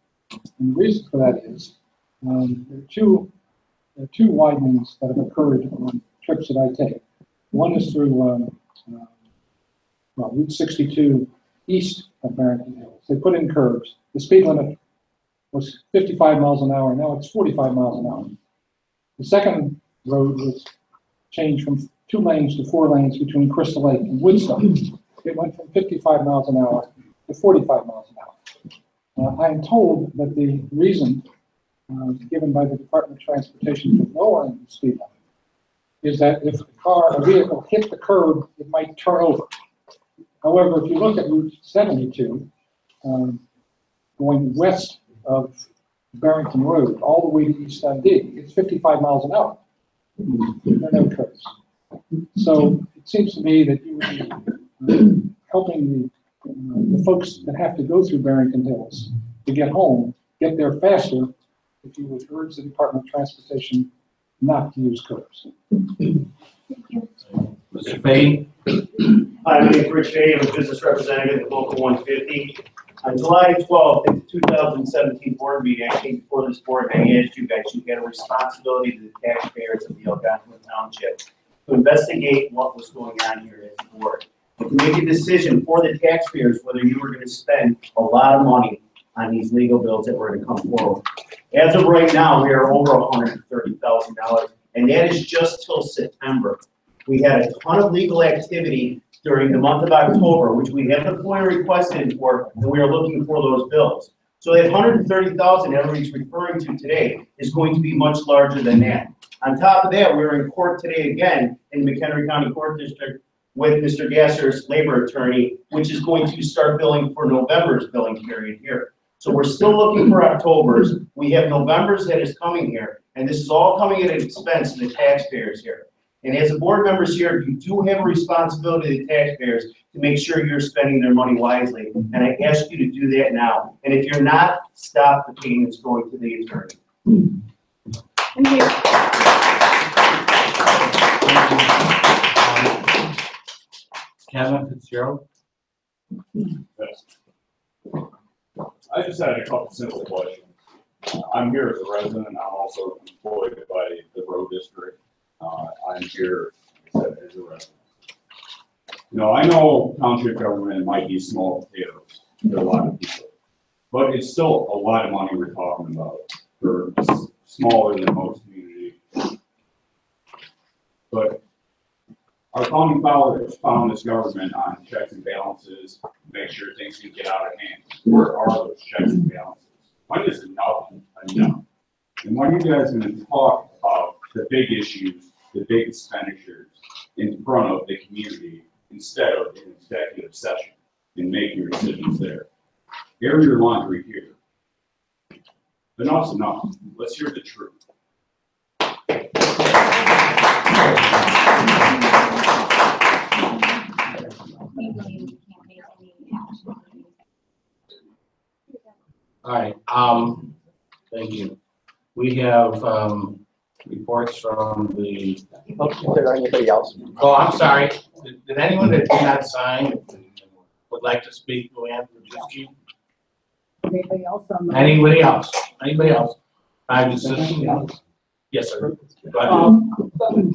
And the reason for that is there are two widenings that have occurred on trips that I take. One is through, Route 62 east of Barrington Hills. They put in curbs. The speed limit was 55 miles an hour. Now it's 45 miles an hour. The second road was changed from 2 lanes to 4 lanes between Crystal Lake and Woodstock. It went from 55 miles an hour to 45 miles an hour. I am told that the reason given by the Department of Transportation for lowering the speed limit is that if a vehicle hit the curb, it might turn over. However, if you look at Route 72, going west of Barrington Road, all the way to East Dundee, it's 55 miles an hour. There are no curves. So it seems to me that you would be helping the folks that have to go through Barrington Hills to get home, get there faster, if you would urge the Department of Transportation not to use curbs. Mr. Fahey? Hi, my name is Rich Fahey. I'm a business representative at Local 150. On July 12th, at the 2017 board meeting, I came before this board and I asked you guys, you had a responsibility to the taxpayers of the Algonquin Township to investigate what was going on here at the board, and to make a decision for the taxpayers whether you were going to spend a lot of money on these legal bills that were going to come forward. As of right now, we are over $130,000, and that is just till September. We had a ton of legal activity during the month of October, which we have the FOIA requested for, and we are looking for those bills. So that $130,000 everybody's referring to today is going to be much larger than that. On top of that, we're in court today again in the McHenry County Court District with Mr. Gasser's labor attorney, which is going to start billing for November's billing period here. So we're still looking for October's. We have November's that is coming here, and this is all coming at an expense to the taxpayers here. And as the board members here, you do have a responsibility to the taxpayers to make sure you're spending their money wisely. And I ask you to do that now. And if you're not, stop the payments going to the attorney. Thank you. Kevin Fitzgerald? I just had a couple simple questions. I'm here as a resident, and I'm also employed by the road district. I'm here, like I said, as a resident. You know, I know township government might be small potatoes to a lot of people, but it's still a lot of money we're talking about for smaller than most communities. But our founding fathers found this government on checks and balances, make sure things can get out of hand. Where are those checks and balances? When is enough enough? And when are you guys going to talk about the big issues, the big expenditures in front of the community instead of an executive session and make your decisions there? Air your laundry here. Enough's enough. Let's hear the truth. All right, thank you. We have, reports from the, Is there anybody else? oh, I'm sorry. Did anyone that did not sign would like to speak, Luann Wojcicki? Anybody else on the? Anybody else? Anybody else? Yes, sir. Go ahead.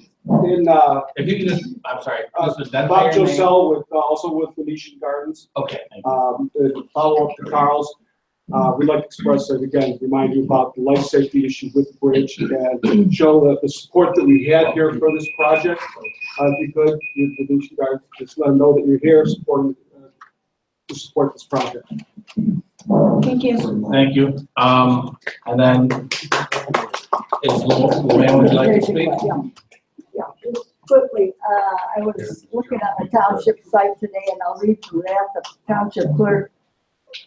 If you could just, I'm sorry, just identify Bob your name. Josell with, also with Venetian Gardens. Okay, thank you. To follow up to Carl's, we'd like to express, again, remind you about the life safety issue with the bridge and show the support that we had here for this project. If you could, with Venetian Gardens, just let them know that you're here supporting, to support this project. Thank you. Thank you. And then, is Luann, would you like to speak? Yeah, just quickly, I was looking at the township site today, and I'll read from that. The township clerk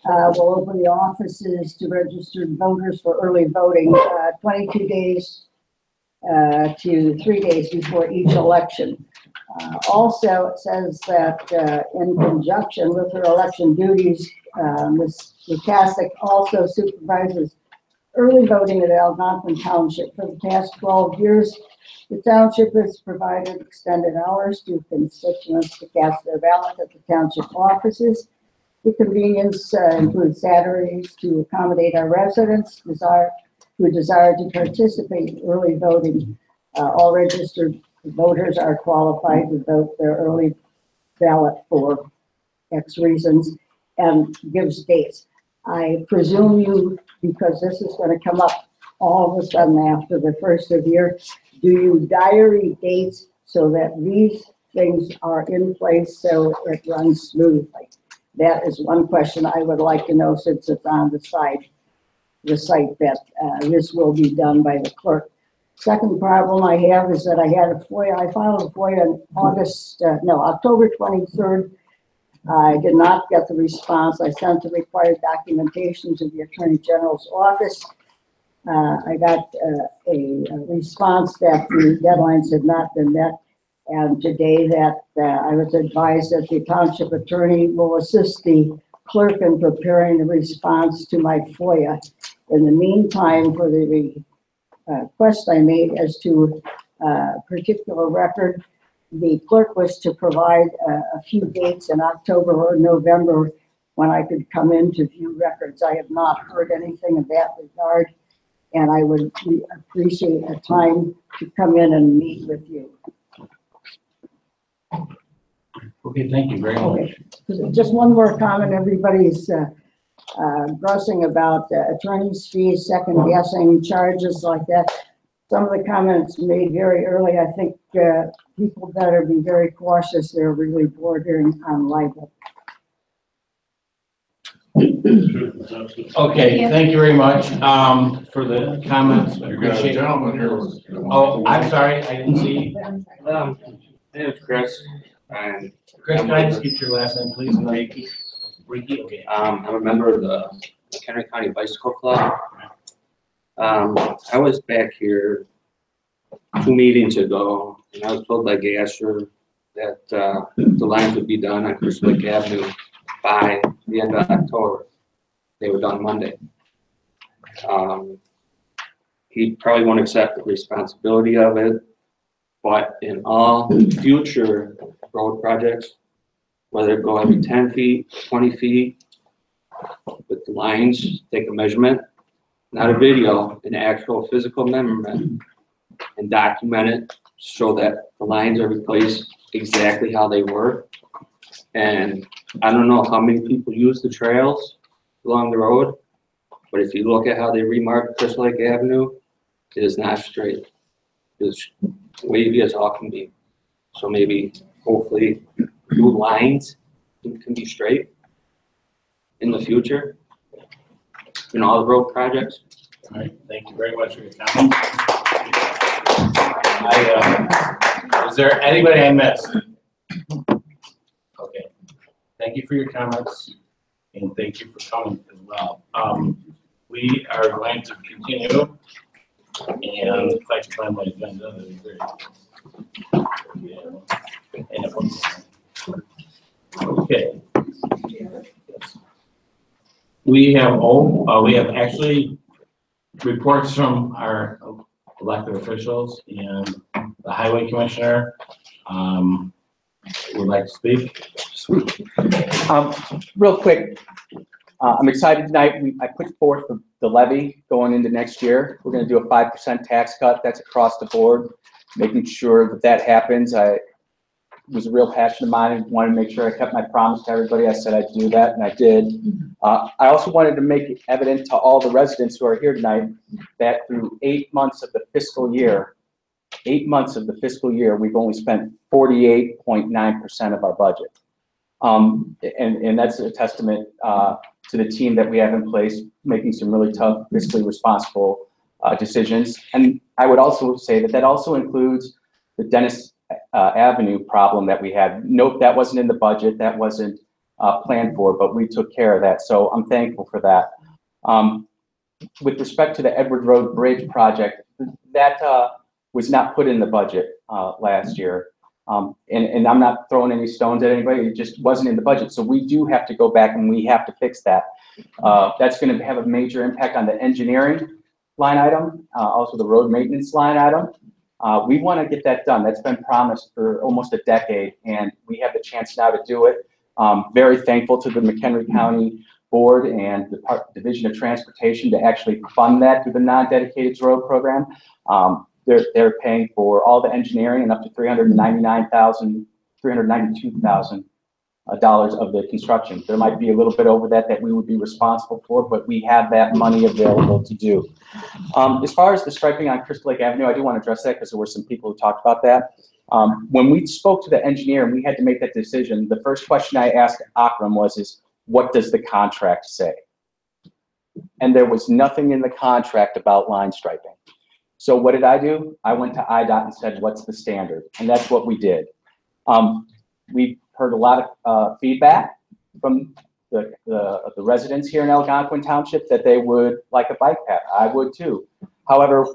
will open the offices to registered voters for early voting 22 days to 3 days before each election. Also, it says that in conjunction with her election duties, Ms. Lukasik also supervises early voting at Algonquin Township. For the past 12 years, the township has provided extended hours to constituents to cast their ballot at the township offices. The convenience includes Saturdays to accommodate our residents who desire to participate in early voting. All registered voters are qualified to vote their early ballot for X reasons, and gives dates. I presume you, because this is gonna come up all of a sudden after the first of the year, do you diary dates so that these things are in place so it runs smoothly? That is one question I would like to know, since it's on the site that this will be done by the clerk. Second problem I have is that I had a FOIA, I filed a FOIA on October 23rd. I did not get the response. I sent the required documentation to the Attorney General's office. I got a response that the deadlines had not been met. And today that I was advised that the township attorney will assist the clerk in preparing the response to my FOIA. In the meantime, for the request I made as to a particular record, the clerk was to provide a few dates in October or November when I could come in to view records. I have not heard anything in that regard, and I would appreciate a time to come in and meet with you. Okay, thank you very much. Okay. Just one more comment. Everybody's grousing about attorney's fees, second guessing, charges like that. Some of the comments made very early, I think people better be very cautious. They're really bordering on libel. Okay, thank you very much for the comments. I You got a appreciate it. gentleman here. Oh, I'm sorry, I didn't see. My name is Chris, and Chris, can I just get your last name, please? Ricky. Ricky, okay. I'm a member of the McHenry County Bicycle Club. I was back here 2 meetings ago, and I was told by Gasser that the lines would be done on Crystal Lake Avenue by the end of October. They were done Monday. He probably won't accept the responsibility of it, but in all future road projects, whether it go every 10 feet, 20 feet, with the lines, take a measurement, not a video, an actual physical measurement, and document it, so that the lines are replaced exactly how they were. And I don't know how many people use the trails along the road, but if you look at how they remarked Crystal Lake Avenue, it is not straight. It's wavy as all can be. So maybe, hopefully, new lines can be straight in the future in all the road projects. All right, thank you very much for your comment. Is there anybody I missed? Okay, thank you for your comments, and thank you for coming as well. We are going to continue, and if I can find my agenda, that'd be great. Okay. We have actually reports from our elected officials, and the highway commissioner would like to speak. Sweet. Real quick, I'm excited tonight. I put forth the levy going into next year. We're going to do a 5% tax cut. That's across the board, making sure that happens. It was a real passion of mine and wanted to make sure I kept my promise to everybody. I said I'd do that, and I did. I also wanted to make it evident to all the residents who are here tonight that through 8 months of the fiscal year, we've only spent 48.9% of our budget. And that's a testament to the team that we have in place, making some really tough, fiscally responsible decisions. And I would also say that also includes the Dennis Avenue problem that we had. Nope, that wasn't in the budget. That wasn't planned for, but we took care of that. So I'm thankful for that. With respect to the Edward Road Bridge project, that was not put in the budget last year. And I'm not throwing any stones at anybody. It just wasn't in the budget. So we do have to go back and we have to fix that. That's going to have a major impact on the engineering line item, also the road maintenance line item. We want to get that done. That's been promised for almost a decade, and we have the chance now to do it. Very thankful to the McHenry County Board and the Division of Transportation to actually fund that through the non-dedicated road program. they're paying for all the engineering and up to $392,000 of the construction. There might be a little bit over that we would be responsible for, but we have that money available to do. As far as the striping on Crystal Lake Avenue, I do want to address that because there were some people who talked about that. When we spoke to the engineer and we had to make that decision, the first question I asked Akram was, what does the contract say? And there was nothing in the contract about line striping. So what did I do? I went to IDOT and said, what's the standard? And that's what we did. We heard a lot of feedback from the residents here in Algonquin Township that they would like a bike path. I would too. However,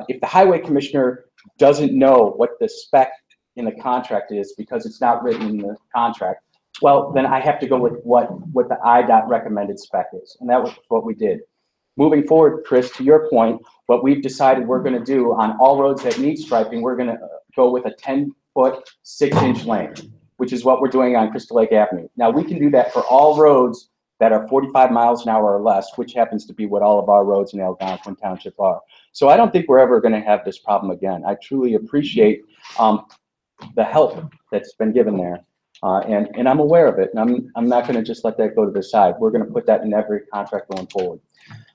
if the highway commissioner doesn't know what the spec in the contract is because it's not written in the contract, well, then I have to go with what the IDOT recommended spec is. And that was what we did. Moving forward, Chris, to your point, what we've decided we're going to do on all roads that need striping, we're going to go with a 10-foot, 6-inch lane, which is what we're doing on Crystal Lake Avenue. Now, we can do that for all roads that are 45 miles an hour or less, which happens to be what all of our roads in Algonquin Township are. So I don't think we're ever going to have this problem again. I truly appreciate the help that's been given there. And I'm aware of it, and I'm not going to just let that go to the side. We're going to put that in every contract going forward.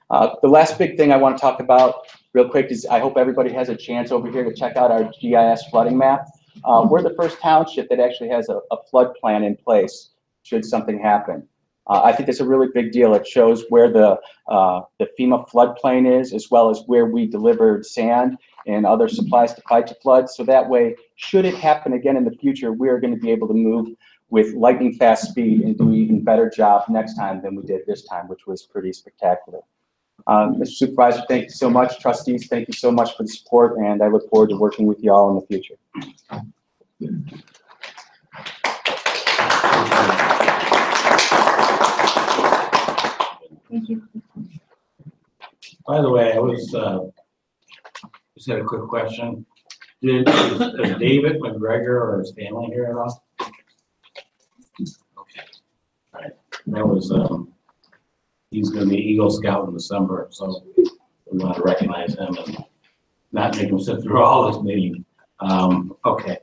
The last big thing I want to talk about real quick is I hope everybody has a chance over here to check out our GIS flooding map. We're the first township that actually has a flood plan in place should something happen. I think it's a really big deal. It shows where the FEMA floodplain is, as well as where we delivered sand and other supplies to fight the flood. So that way, should it happen again in the future, we are going to be able to move with lightning fast speed and do an even better job next time than we did this time, which was pretty spectacular. Mr. Supervisor, thank you so much. Trustees, thank you so much for the support, and I look forward to working with you all in the future. Thank you. By the way, I was, just had a quick question. Is David McGregor or his family here at all? Okay. All right. That was, he's gonna be Eagle Scout in December, so we want to recognize him and not make him sit through all this meeting. Okay.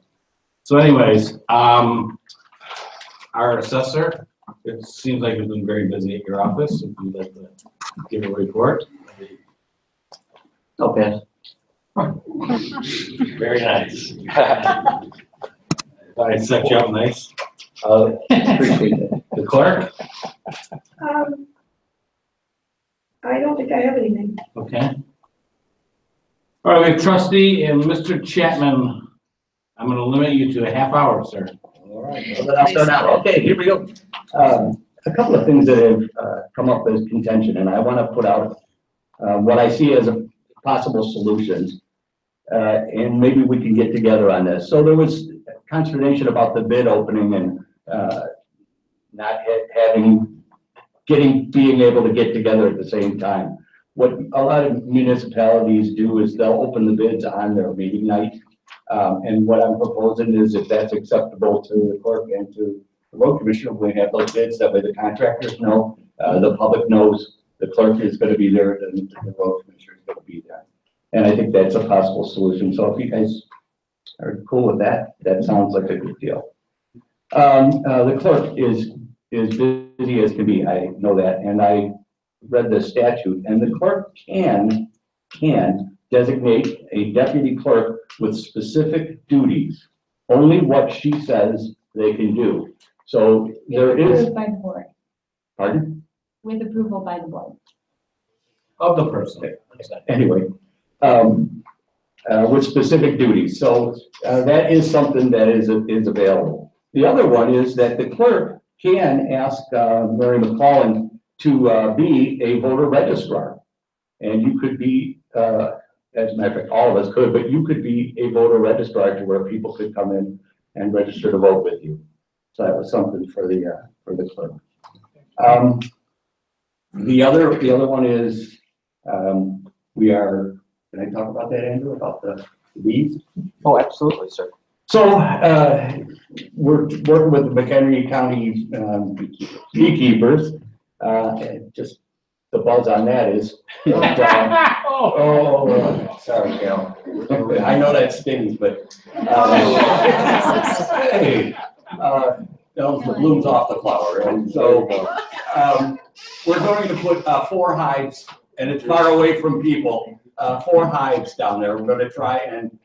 So anyways, our assessor, it seems like it's been very busy at your office. If you'd like to give a report. Okay. Very nice. I set you up nice. Appreciate it. The clerk? I don't think I have anything. Okay. All right, we have trustee and Mr. Chapman. I'm going to limit you to a half hour, sir. All right, well, then I'll start out. Okay, here we go. A couple of things that have come up as contention, and I want to put out what I see as a possible solutions, and maybe we can get together on this. So there was consternation about the bid opening and not being able to get together at the same time. What a lot of municipalities do is they'll open the bids on their meeting night. And what I'm proposing is if that's acceptable to the clerk and to the road commissioner, we have those bids, that way the contractors know, the public knows, the clerk is going to be there, and the road commissioner is going to be there. And I think that's a possible solution. So if you guys are cool with that, that sounds like a good deal. The clerk is busy as can be. I know that, and I read the statute, and the clerk can designate a deputy clerk with specific duties, only what she says they can do. So there is. Approved by the board. Pardon? With approval by the board. Of the person. Anyway, with specific duties. So that is something that is available. The other one is that the clerk can ask Mary McClellan to be a voter registrar. And you could be, as a matter of fact, all of us could, but you could be a voter registrar to where people could come in and register to vote with you. So that was something for the clerk. The other one is we are. Can I talk about that, Andrew? About the bees? Oh, absolutely, sir. So we're working with the McHenry County beekeepers. Just the buzz on that is. Oh, sorry, Cal. I know that stings, but, hey, the bloom's off the flower. And so, we're going to put 4 hives, and it's far away from people, 4 hives down there. We're going to try and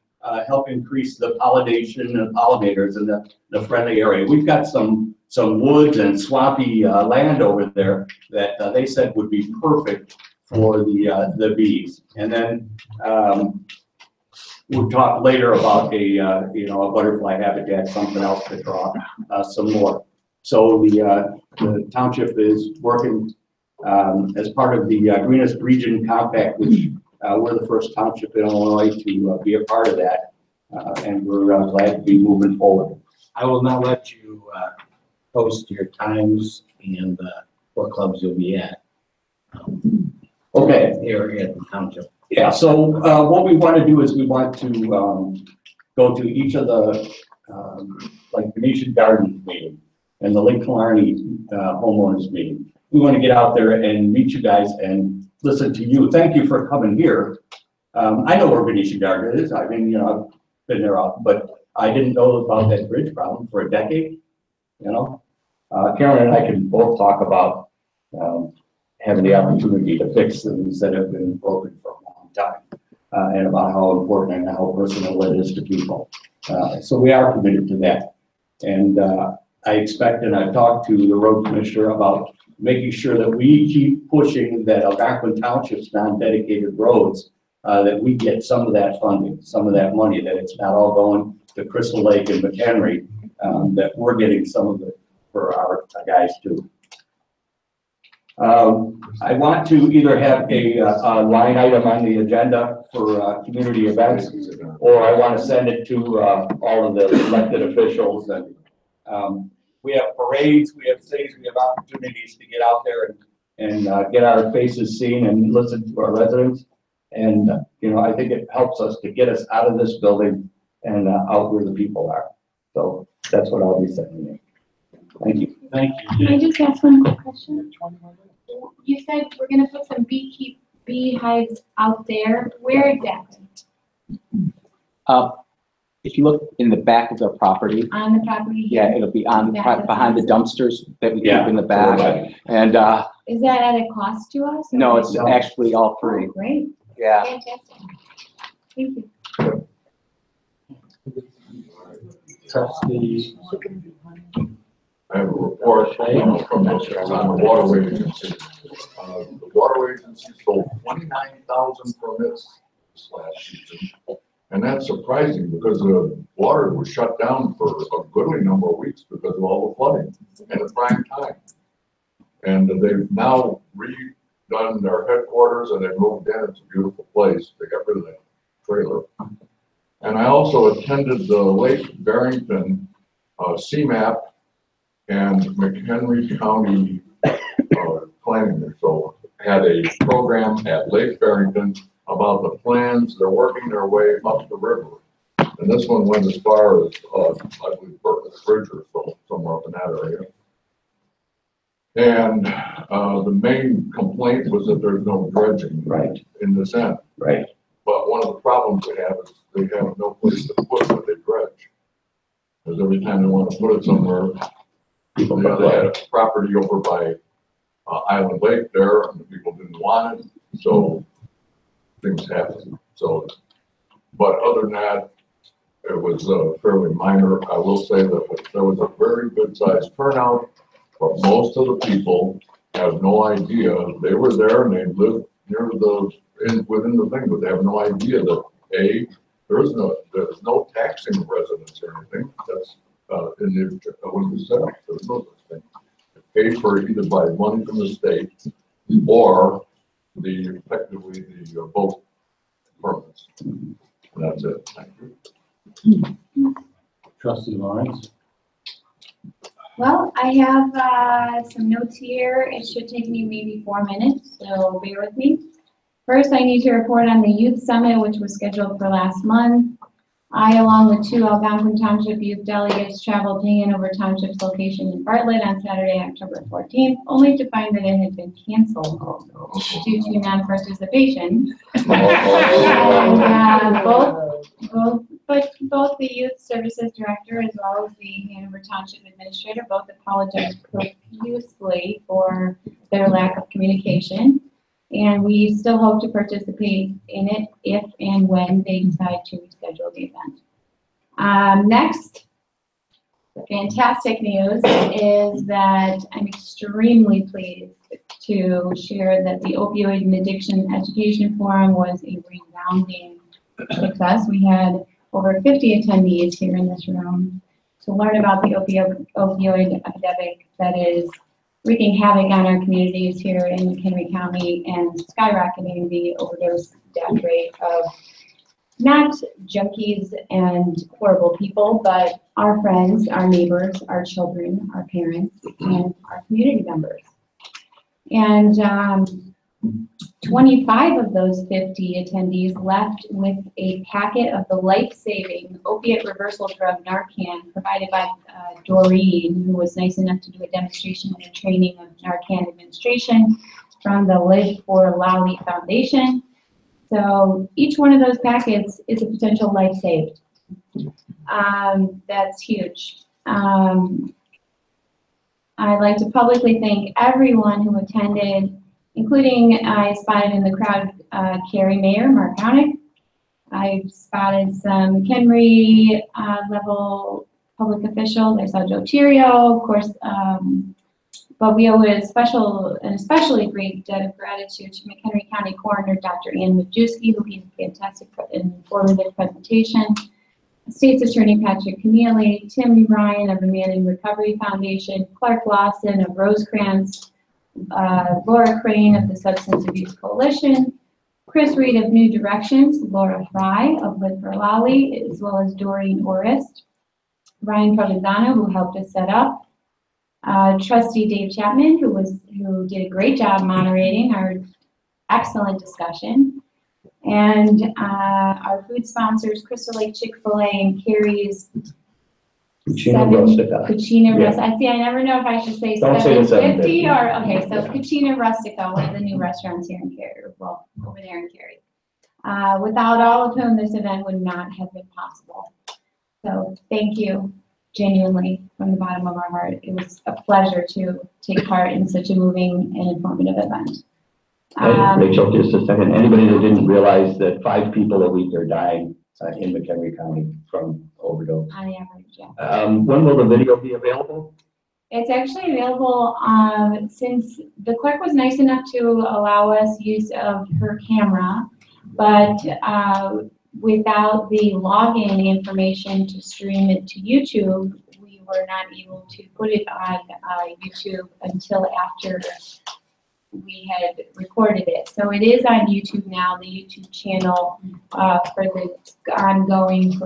help increase the pollination and pollinators in the friendly area. We've got some woods and swampy land over there that they said would be perfect for the bees. And then we'll talk later about a butterfly habitat, something else to draw some more. So the township is working as part of the Greenest Region Compact, which we're the first township in Illinois to be a part of that. And we're glad to be moving forward. I will now let you post your times and what clubs you'll be at. Okay. Here at the township. Yeah, so what we want to do is we want to go to each of the, like Venetian Gardens meeting and the Lake Killarney homeowners meeting. We want to get out there and meet you guys and listen to you. Thank you for coming here. I know where Venetian Garden is. I mean, I've been there, but I didn't know about that bridge problem for a decade, Karen and I can both talk about having the opportunity to fix things that have been broken for a long time, and about how important and how personal it is to people. So we are committed to that. And I expect, and I've talked to the road commissioner about making sure that we keep pushing that Algonquin Township's non-dedicated roads, that we get some of that funding, some of that money, that it's not all going to Crystal Lake and McHenry, that we're getting some of it for our guys too. I want to either have a line item on the agenda for community events, or I want to send it to all of the elected officials. And we have parades, we have things, we have opportunities to get out there and get our faces seen and listen to our residents. And I think it helps us to get us out of this building and out where the people are. So that's what I'll be sending you. Thank you. Thank you. Can I just ask one quick question? You said we're gonna put some beehives out there. Where exactly? If you look in the back of the property, On the property? yeah, it'll be on, behind the dumpsters that we keep in the back. And, Is that at a cost to us? or- no, it's actually all free. Oh, great. Yeah. Fantastic. Thank you. Trustee. I have a report from the waterway agency. The waterway agency sold 29,000 permits this last season. And that's surprising because the water was shut down for a goodly number of weeks because of all the flooding and the prime time. And they've now redone their headquarters and they moved in. It's a beautiful place. They got rid of that trailer. And I also attended the Lake Barrington CMAP and McHenry County planning. So had a program at Lake Barrington about the plans. They're working their way up the river. And this one went as far as, I believe, Burton's Bridge or so, somewhere up in that area. And the main complaint was that there's no dredging in this end. Right. But one of the problems they have is they have no place to put what they dredge. Because every time they want to put it somewhere, they had a property over by Island Lake there, and the people didn't want it, so things happen. So, but other than that, it was fairly minor. I will say that there was a very good sized turnout, but most of the people have no idea. They were there and they lived near within the thing, but they have no idea that there's no taxing residents or anything. That's in the when we set up, there's no such thing. Paid for either by money from the state or effectively the boat permits. And that's it. Thank you. Trustee Lawrence. Well, I have some notes here. It should take me maybe 4 minutes, so bear with me. First, I need to report on the Youth Summit, which was scheduled for last month. I, along with 2 Algonquin Township youth delegates, traveled to Hanover Township's location in Bartlett on Saturday, October 14th, only to find that it had been canceled due to non-participation. And, both the youth services director as well as the Hanover Township administrator both apologized profusely for their lack of communication. And we still hope to participate in it if and when they decide to reschedule the event. Next, the fantastic news is that I'm extremely pleased to share that the Opioid and Addiction Education Forum was a resounding success. We had over 50 attendees here in this room to learn about the opioid epidemic that is wreaking havoc on our communities here in McHenry County and skyrocketing the overdose death rate of not junkies and horrible people, but our friends, our neighbors, our children, our parents, and our community members. And 25 of those 50 attendees left with a packet of the life-saving opiate reversal drug Narcan provided by Doreen, who was nice enough to do a demonstration and a training of Narcan administration from the Live for Lowry Foundation. So each one of those packets is a potential life saved. That's huge. I'd like to publicly thank everyone who attended, including I spotted in the crowd Cary Mayor Mark Honick. I spotted some McHenry level public officials. I saw Joe Tirio, of course, but we owe an especially great debt of gratitude to McHenry County Coroner Dr. Ann Majewski, who gave a fantastic and informative presentation. State's Attorney Patrick Keneally, Tim Ryan of the Man in Recovery Foundation, Clark Lawson of Rosecrans, Laura Crane of the Substance Abuse Coalition, Chris Reed of New Directions, Laura Fry of Live for Lowry, as well as Doreen Orist, Ryan Provenzano, who helped us set up, Trustee Dave Chapman, who did a great job moderating our excellent discussion, and our food sponsors, Crystal Lake Chick-fil-A and Carrie's Cucina Rustica. See, I never know if I should say 750 or, okay, so Cucina Rustica, one of the new restaurants here in Cary, well, over there in Cary. Without all of whom this event would not have been possible. So thank you, genuinely, from the bottom of our heart. It was a pleasure to take part in such a moving and informative event. Rachel, just a second. Anybody that didn't realize that 5 people a week are dying in McHenry County from overdose. On average, yeah. When will the video be available? It's actually available since the clerk was nice enough to allow us use of her camera, but without the login information to stream it to YouTube, we were not able to put it on YouTube until after we had recorded it. So it is on YouTube now, the YouTube channel for the ongoing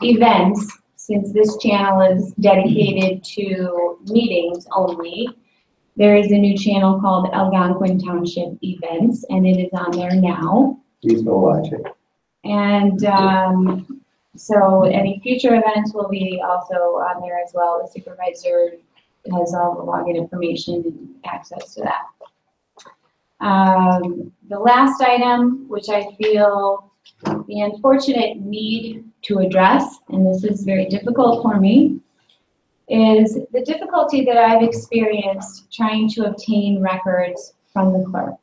events, since this channel is dedicated to meetings only. There is a new channel called Algonquin Township Events, and it is on there now. Please go watch it. And so any future events will be also on there as well. The supervisor has all the login information and access to that. The last item, which I feel the unfortunate need to address, and this is very difficult for me, is the difficulty that I've experienced trying to obtain records from the clerk.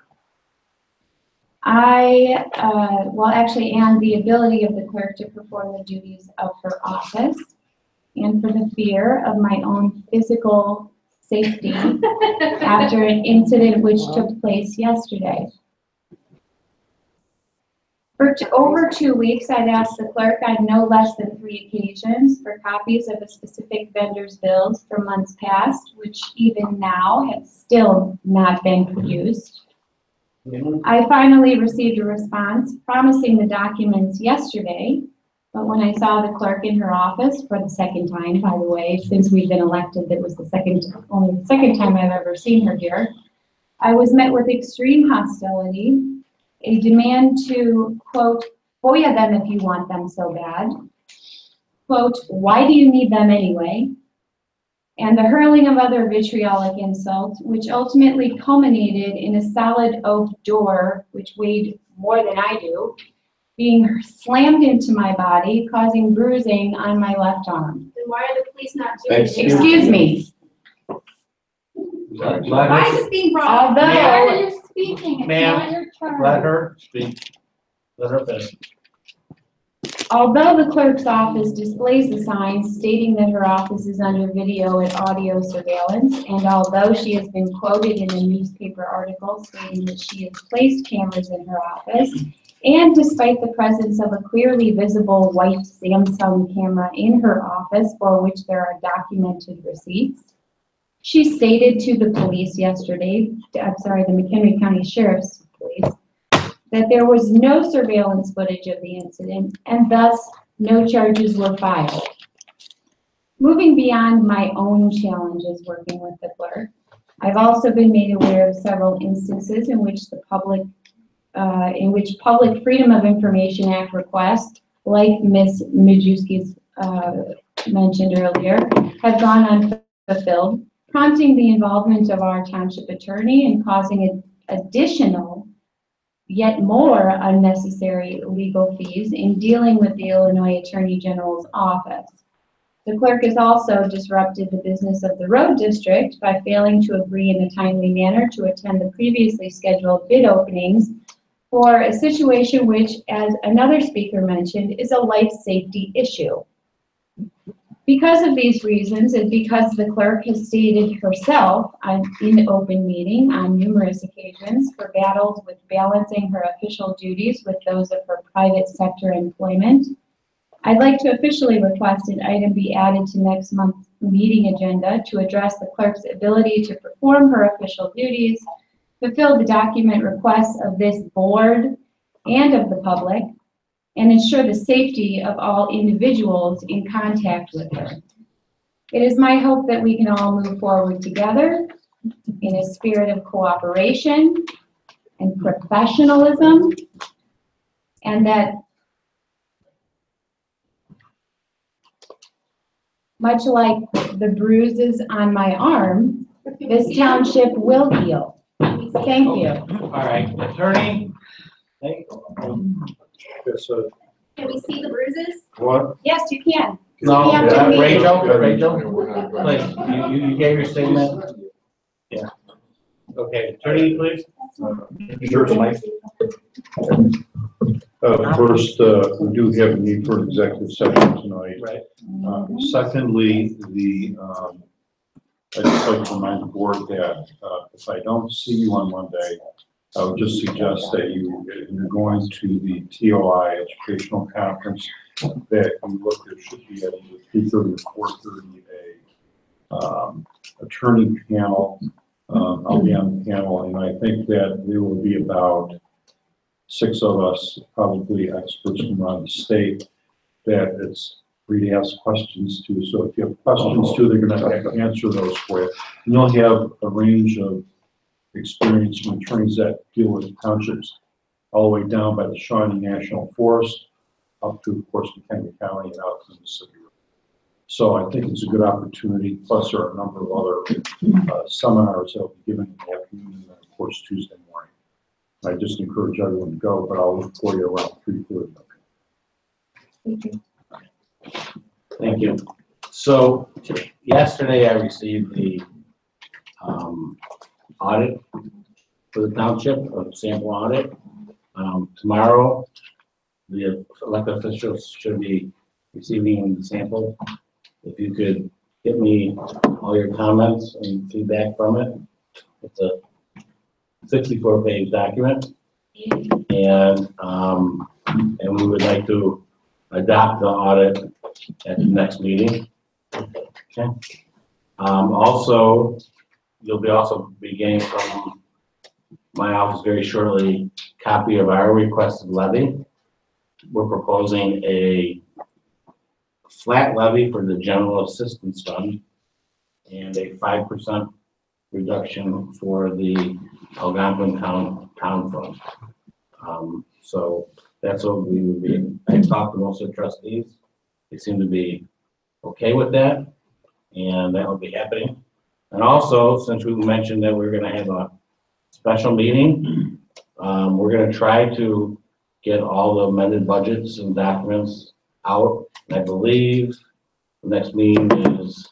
And the ability of the clerk to perform the duties of her office, and for the fear of my own physical safety after an incident which took place yesterday. For over 2 weeks, I've asked the clerk on no less than 3 occasions for copies of a specific vendor's bills for months past, which even now have still not been produced. I finally received a response promising the documents yesterday, but when I saw the clerk in her office for the second time, by the way, since we've been elected, that was only the second time I've ever seen her here, I was met with extreme hostility, a demand to, quote, FOIA them if you want them so bad, quote, "Why do you need them anyway?" And the hurling of other vitriolic insults, which ultimately culminated in a solid oak door, which weighed more than I do, being slammed into my body, causing bruising on my left arm. Then why are the police not doing it? Excuse me. Why is this being brought up? Although- Why are you speaking? It's Ma'am, not your turn. Let her speak. Let her finish. Although the clerk's office displays the signs stating that her office is under video and audio surveillance, and although she has been quoted in a newspaper article stating that she has placed cameras in her office, and despite the presence of a clearly visible white Samsung camera in her office for which there are documented receipts, she stated to the police yesterday, the McHenry County Sheriff's Police, that there was no surveillance footage of the incident and thus no charges were filed. Moving beyond my own challenges working with the clerk, I've also been made aware of several instances in which Public Freedom of Information Act requests, like Ms. Majewski's mentioned earlier, have gone unfulfilled, prompting the involvement of our township attorney and causing additional, yet more unnecessary legal fees in dealing with the Illinois Attorney General's office. The clerk has also disrupted the business of the road district by failing to agree in a timely manner to attend the previously scheduled bid openings for a situation which, as another speaker mentioned, is a life safety issue. Because of these reasons, and because the clerk has stated herself in open meeting on numerous occasions her battles with balancing her official duties with those of her private sector employment, I'd like to officially request an item be added to next month's meeting agenda to address the clerk's ability to perform her official duties, fulfill the document requests of this board and of the public, and ensure the safety of all individuals in contact with her. It is my hope that we can all move forward together in a spirit of cooperation and professionalism, and that, much like the bruises on my arm, this township will heal. Thank you. All right, attorney? Can we see the bruises? What? Yes, you can. No, Yeah, to me. Rachel, please, you gave your statement? Yeah. Okay, attorney, please. Sure. First, we do have a need for an executive session tonight. Right. Secondly, I'd just like to remind the board that if I don't see you on Monday, I would just suggest that you're going to the TOI educational conference, that you look, there should be at either 3:30 or 4:30 attorney panel. I'll be on the panel, and I think that there will be about 6 of us, probably experts from around the state, that it's free to ask questions to. So if you have questions too, they're going to have to answer those for you. And you'll have a range of experience from attorneys that deal with townships all the way down by the Shawnee National Forest up to, of course, McHenry County and out to the Mississippi River. So I think it's a good opportunity. Plus, there are a number of other seminars that will be given in the afternoon and then, of course, Tuesday morning. I just encourage everyone to go, but I'll look for you around 3:30. Thank you. Thank you. So yesterday I received the audit for the township, a sample audit. Tomorrow, the elected officials should be receiving the sample. If you could give me all your comments and feedback from it. It's a 64-page document, and we would like to adopt the audit at the next meeting. Okay. Also, you'll be getting from my office very shortly copy of our requested levy. We're proposing a flat levy for the general assistance fund and a 5% reduction for the Algonquin town fund. So that's what we would be. I talked to most of the trustees, They seem to be okay with that, and that will be happening. And also, since we mentioned that we're gonna have a special meeting, we're gonna try to get all the amended budgets and documents out. And I believe the next meeting is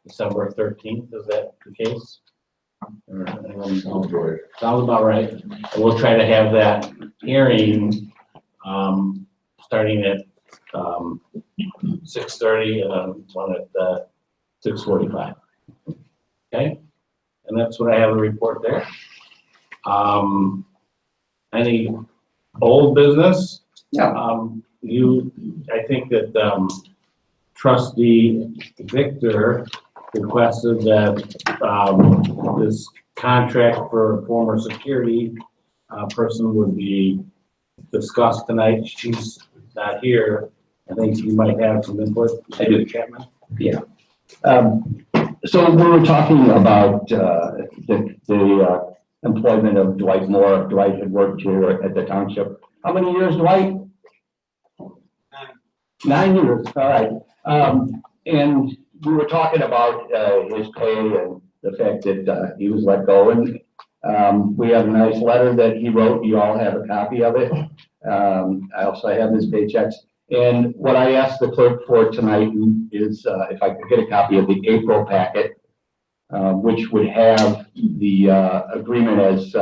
December 13th, is that the case? Sounds right. Sounds about right. And we'll try to have that hearing, starting at, 6:30, one at, 6:45. Okay? And that's what I have to report there. Any old business? Yeah. I think that, trustee Victor requested that, this contract for a former security, person would be discussed tonight. She's not here. I think you might have some input. I do. Chapman. Yeah. So we were talking about the employment of Dwight Moore. Dwight had worked here at the township. How many years, Dwight? 9 years, all right. And we were talking about his pay and the fact that he was let go. And we have a nice letter that he wrote. You all have a copy of it. I also have his paychecks. And what I asked the clerk for tonight is if I could get a copy of the April packet, which would have the agreement as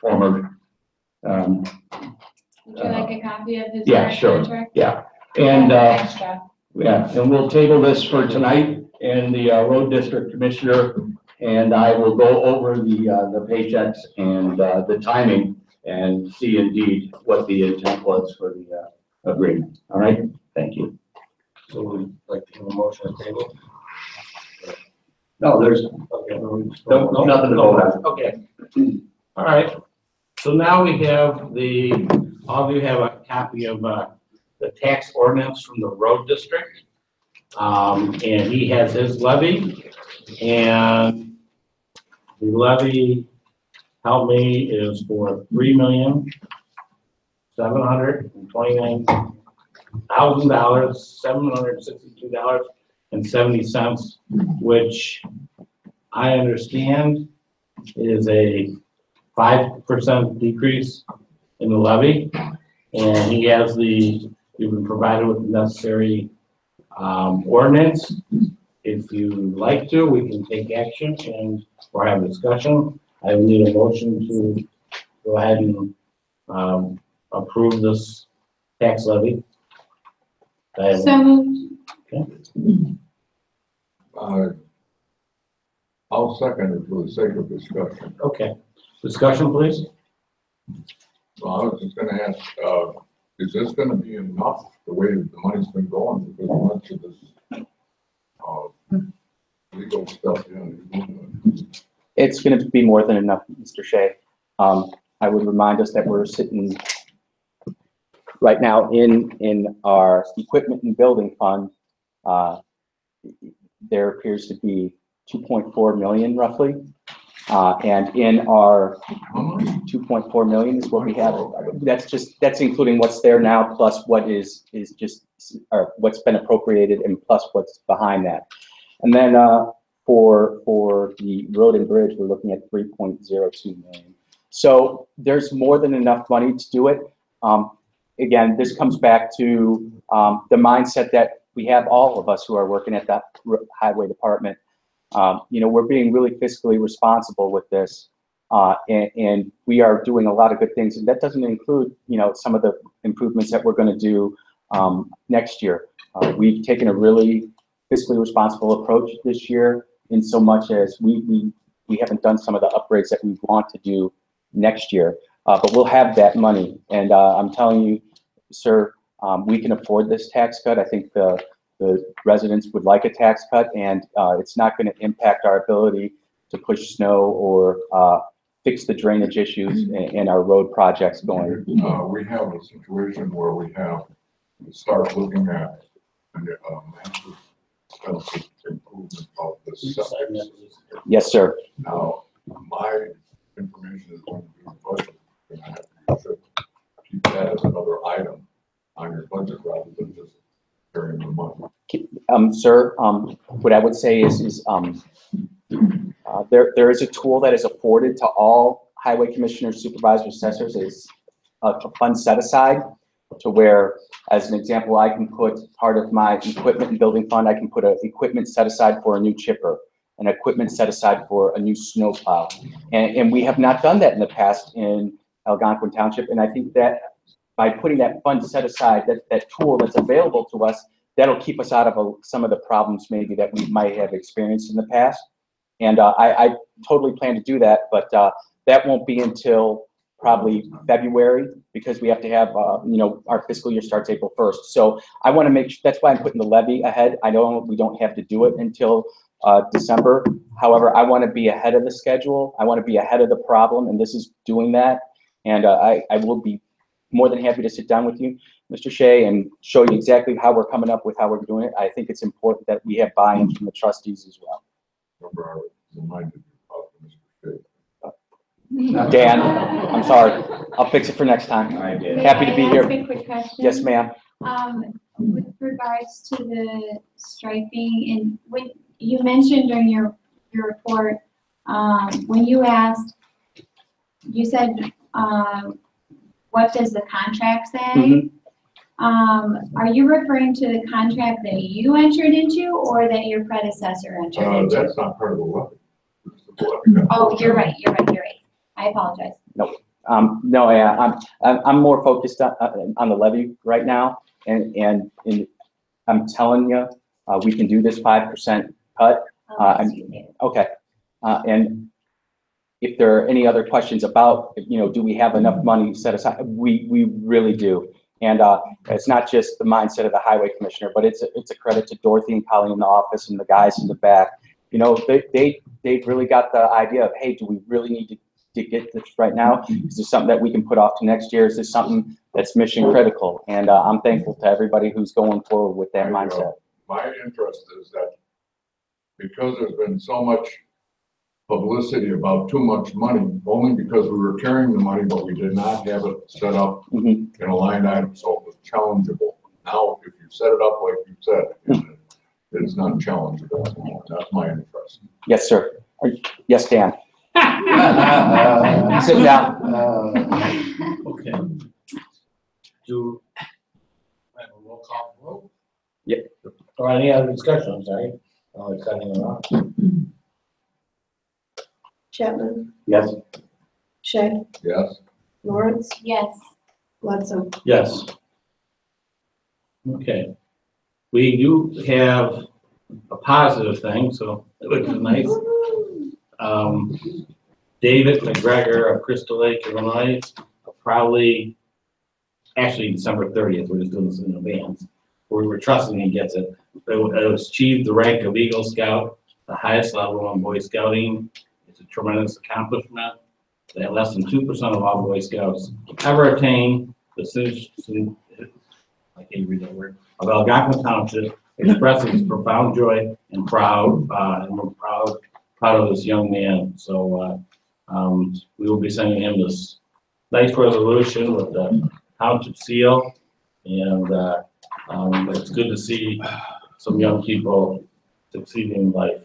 former. Would you like a copy of his Yeah, current sure. contract? Yeah. And Extra. yeah, and we'll table this for tonight, and the road district commissioner and I will go over the paychecks and the timing and see indeed what the intent was for the agreement. All right, thank you. So we'd like to have a motion on the table? No, there's Okay. nothing to vote on. Okay. All right. So now we have all of you have a copy of the tax ordinance from the road district. And he has his levy, and the levy, help me, is for $3,729,000, $762.70, which I understand is a 5% decrease in the levy. And we've been provided with the necessary ordinance. If you like to, we can take action or have a discussion. I would need a motion to go ahead and approve this tax levy. So moved. I'll second it for the sake of discussion. Okay, discussion, please. Well, I was just gonna ask, is this gonna be enough, the way the money's been going, because much of this, legal stuff, It's going to be more than enough, Mr. Shea. I would remind us that we're sitting right now in our equipment and building fund. There appears to be 2.4 million roughly. And in our 2.4 million is what we have. That's including what's there now plus what is just, or what's been appropriated and plus what's behind that. And then for the road and bridge, we're looking at 3.02 million. So there's more than enough money to do it. Again, this comes back to the mindset that we have, all of us who are working at that highway department. We're being really fiscally responsible with this, and we are doing a lot of good things. And that doesn't include, some of the improvements that we're going to do next year. We've taken a really fiscally responsible approach this year, in so much as we haven't done some of the upgrades that we want to do next year. But we'll have that money, and I'm telling you, sir, we can afford this tax cut. I think the residents would like a tax cut, and it's not going to impact our ability to push snow or fix the drainage issues and our road projects going. we have a situation where we have to start looking at massive expensive improvement of the septic. Yes, sir. Now, my information is going to be budget, and I have to keep that as another item on your budget rather than just carrying the money. Sir, what I would say is, there is a tool that is afforded to all highway commissioners, supervisors, assessors, is a fund set aside to where, as an example, I can put part of my equipment and building fund, I can put equipment set aside for a new chipper, an equipment set aside for a new snowplow. And we have not done that in the past in Algonquin Township, and I think that by putting that fund set aside, that tool that's available to us, that'll keep us out of some of the problems maybe that we might have experienced in the past. And I totally plan to do that, but that won't be until probably February, because we have to have, our fiscal year starts April 1st. So I want to make sure, that's why I'm putting the levy ahead. I know we don't have to do it until December. However, I want to be ahead of the schedule. I want to be ahead of the problem, and this is doing that. And I will be more than happy to sit down with you, Mr. Shea, and show you exactly how we're coming up with how we're doing it. I think it's important that we have buy-in from the trustees as well. Remember, I reminded you about Mr. Shea. Dan, I'm sorry. I'll fix it for next time. Happy to be May I ask here. a quick question? Yes, ma'am. With regards to the striping, and when you mentioned during your report, when you asked, you said, what does the contract say? Are you referring to the contract that you entered into or that your predecessor entered into? That's not part of the levy. Oh, you're right. I apologize. No, I'm more focused on the levy right now, and I'm telling you, we can do this 5% cut. Okay, and if there are any other questions about, do we have enough money set aside? We really do. And it's not just the mindset of the highway commissioner, but it's a credit to Dorothy and Colleen in the office and the guys in the back. They've really got the idea of, hey, do we really need to get this right now? Is this something that we can put off to next year? Is this something that's mission critical? And I'm thankful to everybody who's going forward with that mindset. My interest is that because there's been so much publicity about too much money, only because we were carrying the money, but we did not have it set up in a line item, so it was challengeable. Now, if you set it up like you said, it's not challengeable anymore. That's my interest. Yes, sir. Yes, Dan. Sit down. Okay. Do I have a roll call vote? Yep. Or any other discussion? I'm sorry. Cutting it off. Chapman, Yes. Shea, Yes. Lawrence, Yes. Bledsoe. Yes. Okay. We do have a positive thing, so which is nice. David McGregor of Crystal Lake, Illinois, probably, actually December 30th, we're just doing this in advance. We're trusting he gets it. It was achieved the rank of Eagle Scout, the highest level in Boy Scouting. It's a tremendous accomplishment that less than 2% of all Boy Scouts ever attain. The citizen, I can't read that word, of Algonquin Township expresses his profound joy and and we're proud of this young man. So we will be sending him this nice resolution with the township seal, and it's good to see some young people succeeding in life.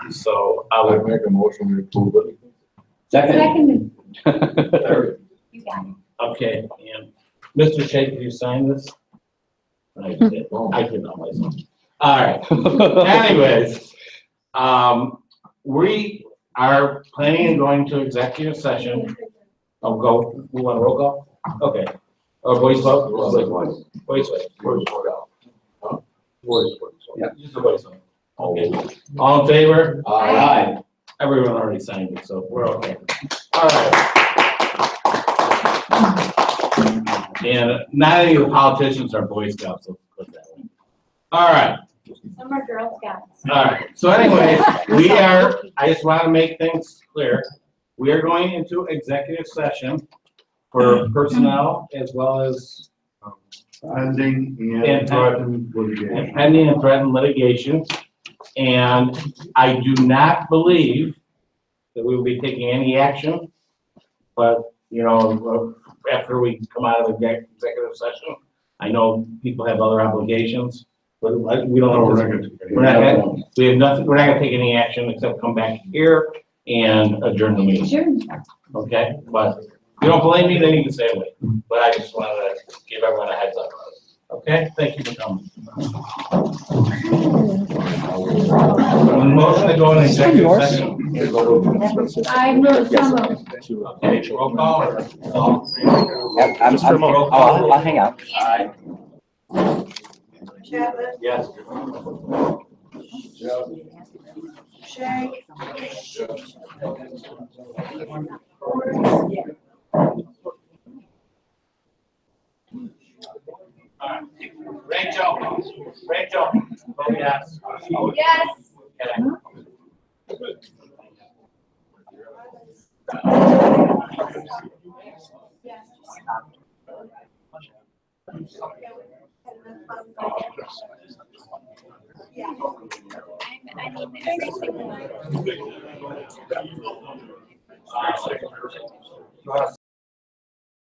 So I would make a motion to approve it. Second. You got it. Okay, and Mr. Shea, did you sign this? I did. I did not myself. All right. Anyways, we are planning on going to executive session. Oh, go. We want a roll call? Okay. Or voice vote? Voice vote. Voice vote. Yeah, just a voice vote. Okay. All in favor? Aye. Everyone already signed it, so we're okay. All right. And not any of the politicians are Boy Scouts, so put that way. All right. Some are Girl Scouts. All right. So anyways, I just want to make things clear. We are going into executive session for personnel as well as Pending and threatened litigation. Pending and threatened litigation. And I do not believe that we will be taking any action, but after we come out of the executive session, I know people have other obligations, but we don't know. We're not gonna take any- We're not gonna, we have nothing, we're not gonna take any action except come back here and adjourn the meeting. Sure. Okay, but if you don't blame me, then you can stay away. But I just wanted to give everyone a heads up. Okay, thank you for coming. Motion to go in executive session. I move, so moved. Okay, roll call or? I'll hang out. Chapman? Yes. Shay? Rachel, vote yes. Yes. I mean, everything.